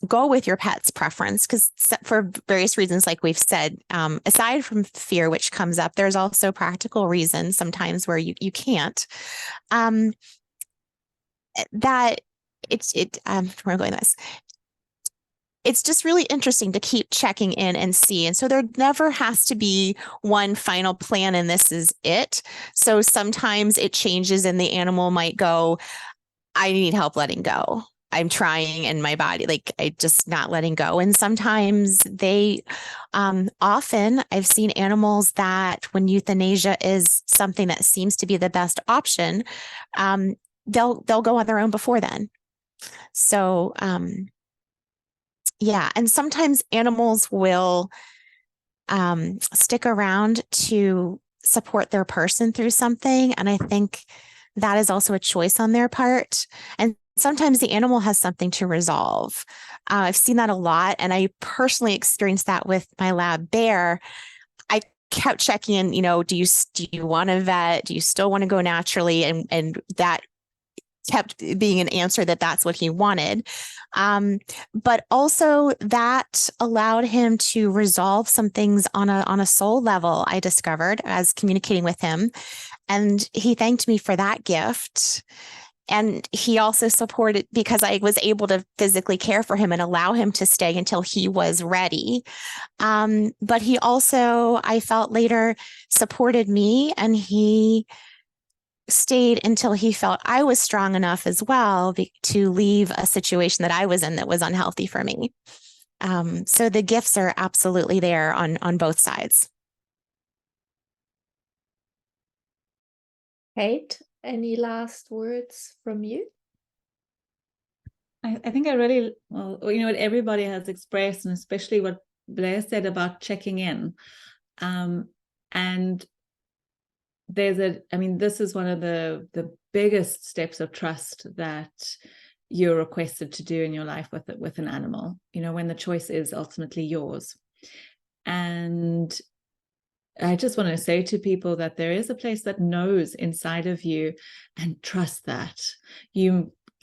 go with your pet's preference, because for various reasons, like we've said, aside from fear, which comes up, there's also practical reasons sometimes where you can't, that where I'm going with this. It's just really interesting to keep checking in and see. And so there never has to be one final plan and this is it. So sometimes it changes and the animal might go, I need help letting go. I'm trying and my body, like I just not letting go. And sometimes they, often I've seen animals that when euthanasia is something that seems to be the best option, they'll go on their own before then. So, yeah. And sometimes animals will stick around to support their person through something. And I think that is also a choice on their part. And sometimes the animal has something to resolve. I've seen that a lot. And I personally experienced that with my lab Bear. I kept checking in, do you want a vet? Do you still want to go naturally? And that kept being an answer that's what he wanted. But also that allowed him to resolve some things on a soul level, I discovered as communicating with him. And he thanked me for that gift. And he also supported, because I was able to physically care for him and allow him to stay until he was ready. But he also, I felt later, supported me, and he stayed until he felt I was strong enough as well to leave a situation that I was in that was unhealthy for me. So the gifts are absolutely there on both sides. Kate, any last words from you? I think I really, what everybody has expressed, and especially what Blair said about checking in. And this is one of the biggest steps of trust that you're requested to do in your life with an animal, when the choice is ultimately yours. And I just want to say to people that there is a place that knows inside of you, and trust that.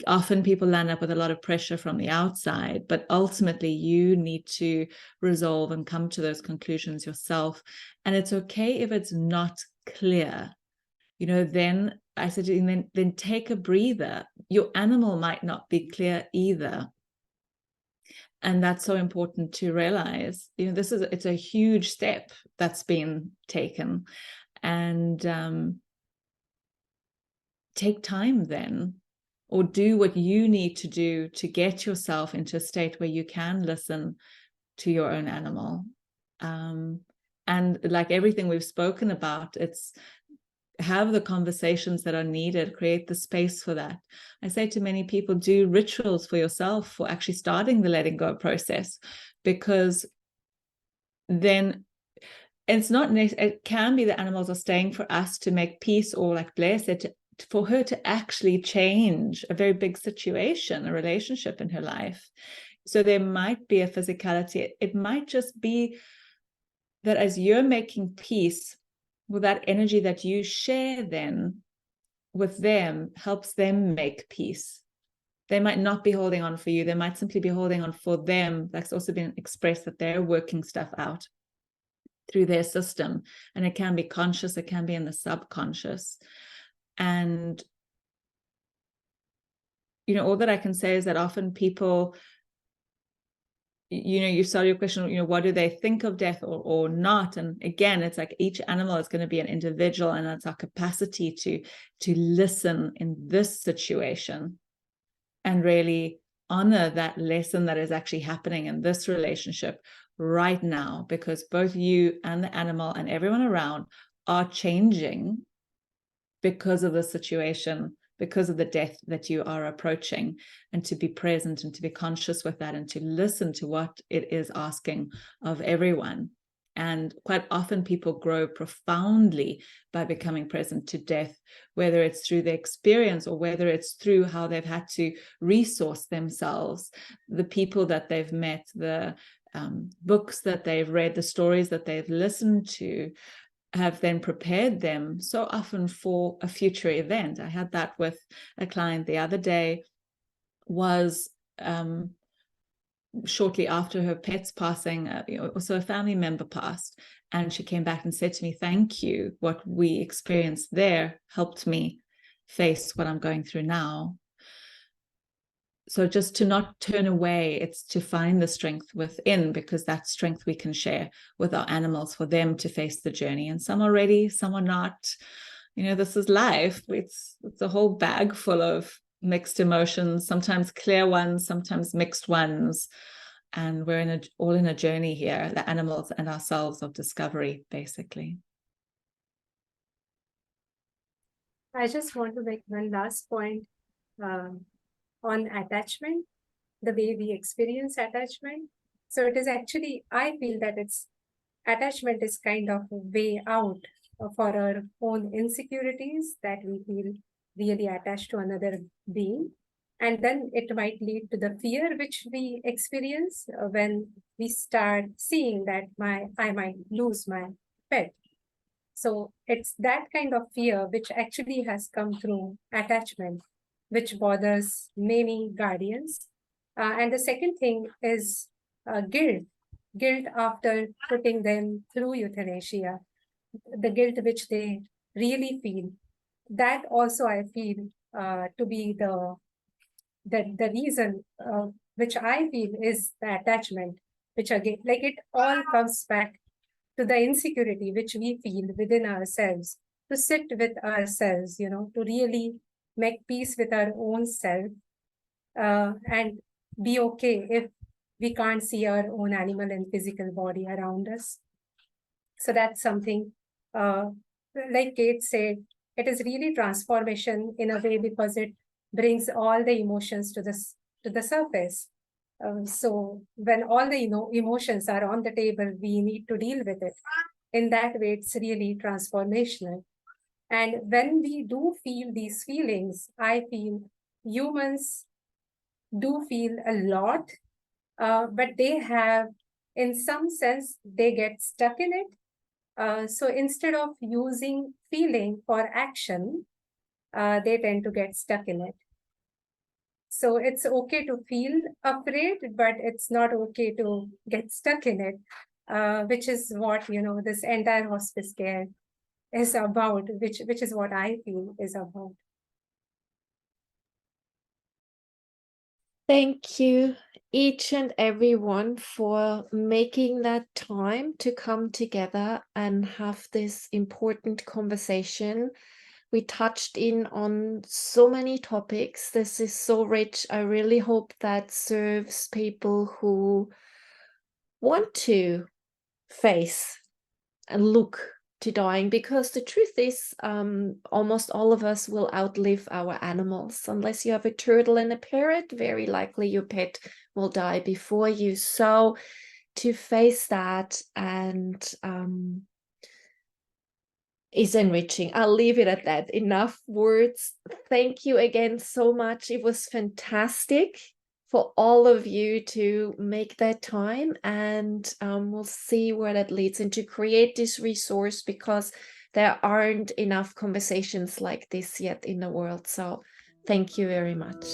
Often people land up with a lot of pressure from the outside, but ultimately you need to resolve and come to those conclusions yourself. And it's okay if it's not clear. Then I said, then take a breather. Your animal might not be clear either. And that's so important to realize. It's a huge step that's been taken. And take time then, or do what you need to do to get yourself into a state where you can listen to your own animal. And like everything we've spoken about, it's have the conversations that are needed, create the space for that. I say to many people, do rituals for yourself for actually starting the letting go process, because then it's not, it can be that animals are staying for us to make peace, or like Blair said, for her to actually change a very big situation, a relationship in her life. So there might be a physicality. It might just be that as you're making peace with that energy that you share then with them, helps them make peace. They might not be holding on for you. They might simply be holding on for them. That's also been expressed, that they're working stuff out through their system. And it can be conscious, it can be in the subconscious. And all that I can say is that often people, you started your question, what do they think of death or not? And again, it's like each animal is going to be an individual, and it's our capacity to listen in this situation and really honor that lesson that is actually happening in this relationship right now, because both you and the animal and everyone around are changing because of the situation, because of the death that you are approaching, and to be present and to be conscious with that and to listen to what it is asking of everyone. And quite often people grow profoundly by becoming present to death, whether it's through the experience or whether it's through how they've had to resource themselves, the people that they've met, the books that they've read, the stories that they've listened to, have then prepared them so often for a future event. I had that with a client the other day. Was shortly after her pet's passing, also a family member passed, and she came back and said to me, "Thank you. What we experienced there helped me face what I'm going through now." So just to not turn away, it's to find the strength within, because that strength we can share with our animals for them to face the journey. And some are ready, some are not. This is life. It's a whole bag full of mixed emotions, sometimes clear ones, sometimes mixed ones. And we're all in a journey here, the animals and ourselves, of discovery, basically. I just want to make one last point on attachment, the way we experience attachment. So it is actually, I feel that attachment is kind of a way out for our own insecurities, that we feel really attached to another being. And then it might lead to the fear which we experience when we start seeing that I might lose my pet. So it's that kind of fear which actually has come through attachment, which bothers many guardians. And the second thing is guilt after putting them through euthanasia, the guilt which they really feel. That also I feel to be the reason which I feel is the attachment, which again, like, it all comes back to the insecurity which we feel within ourselves, to sit with ourselves, to really make peace with our own self, and be okay if we can't see our own animal and physical body around us. So that's something, like Kate said, it is really transformation in a way, because it brings all the emotions to the surface. So when all the emotions are on the table, we need to deal with it. In that way, it's really transformational. And when we do feel these feelings, I feel humans do feel a lot, but they have, in some sense, they get stuck in it. So instead of using feeling for action, they tend to get stuck in it. So it's okay to feel afraid, but it's not okay to get stuck in it, which is what, this entire hospice care is about, which is what I feel is about. Thank you, each and everyone, for making that time to come together and have this important conversation. We touched in on so many topics. This is so rich. I really hope that serves people who want to face and look to dying, because the truth is, almost all of us will outlive our animals. Unless you have a turtle and a parrot, very likely your pet will die before you. So to face that and is enriching. I'll leave it at that. Enough words. Thank you again so much. It was fantastic for all of you to make that time, and we'll see where that leads, and to create this resource, because there aren't enough conversations like this yet in the world. So thank you very much.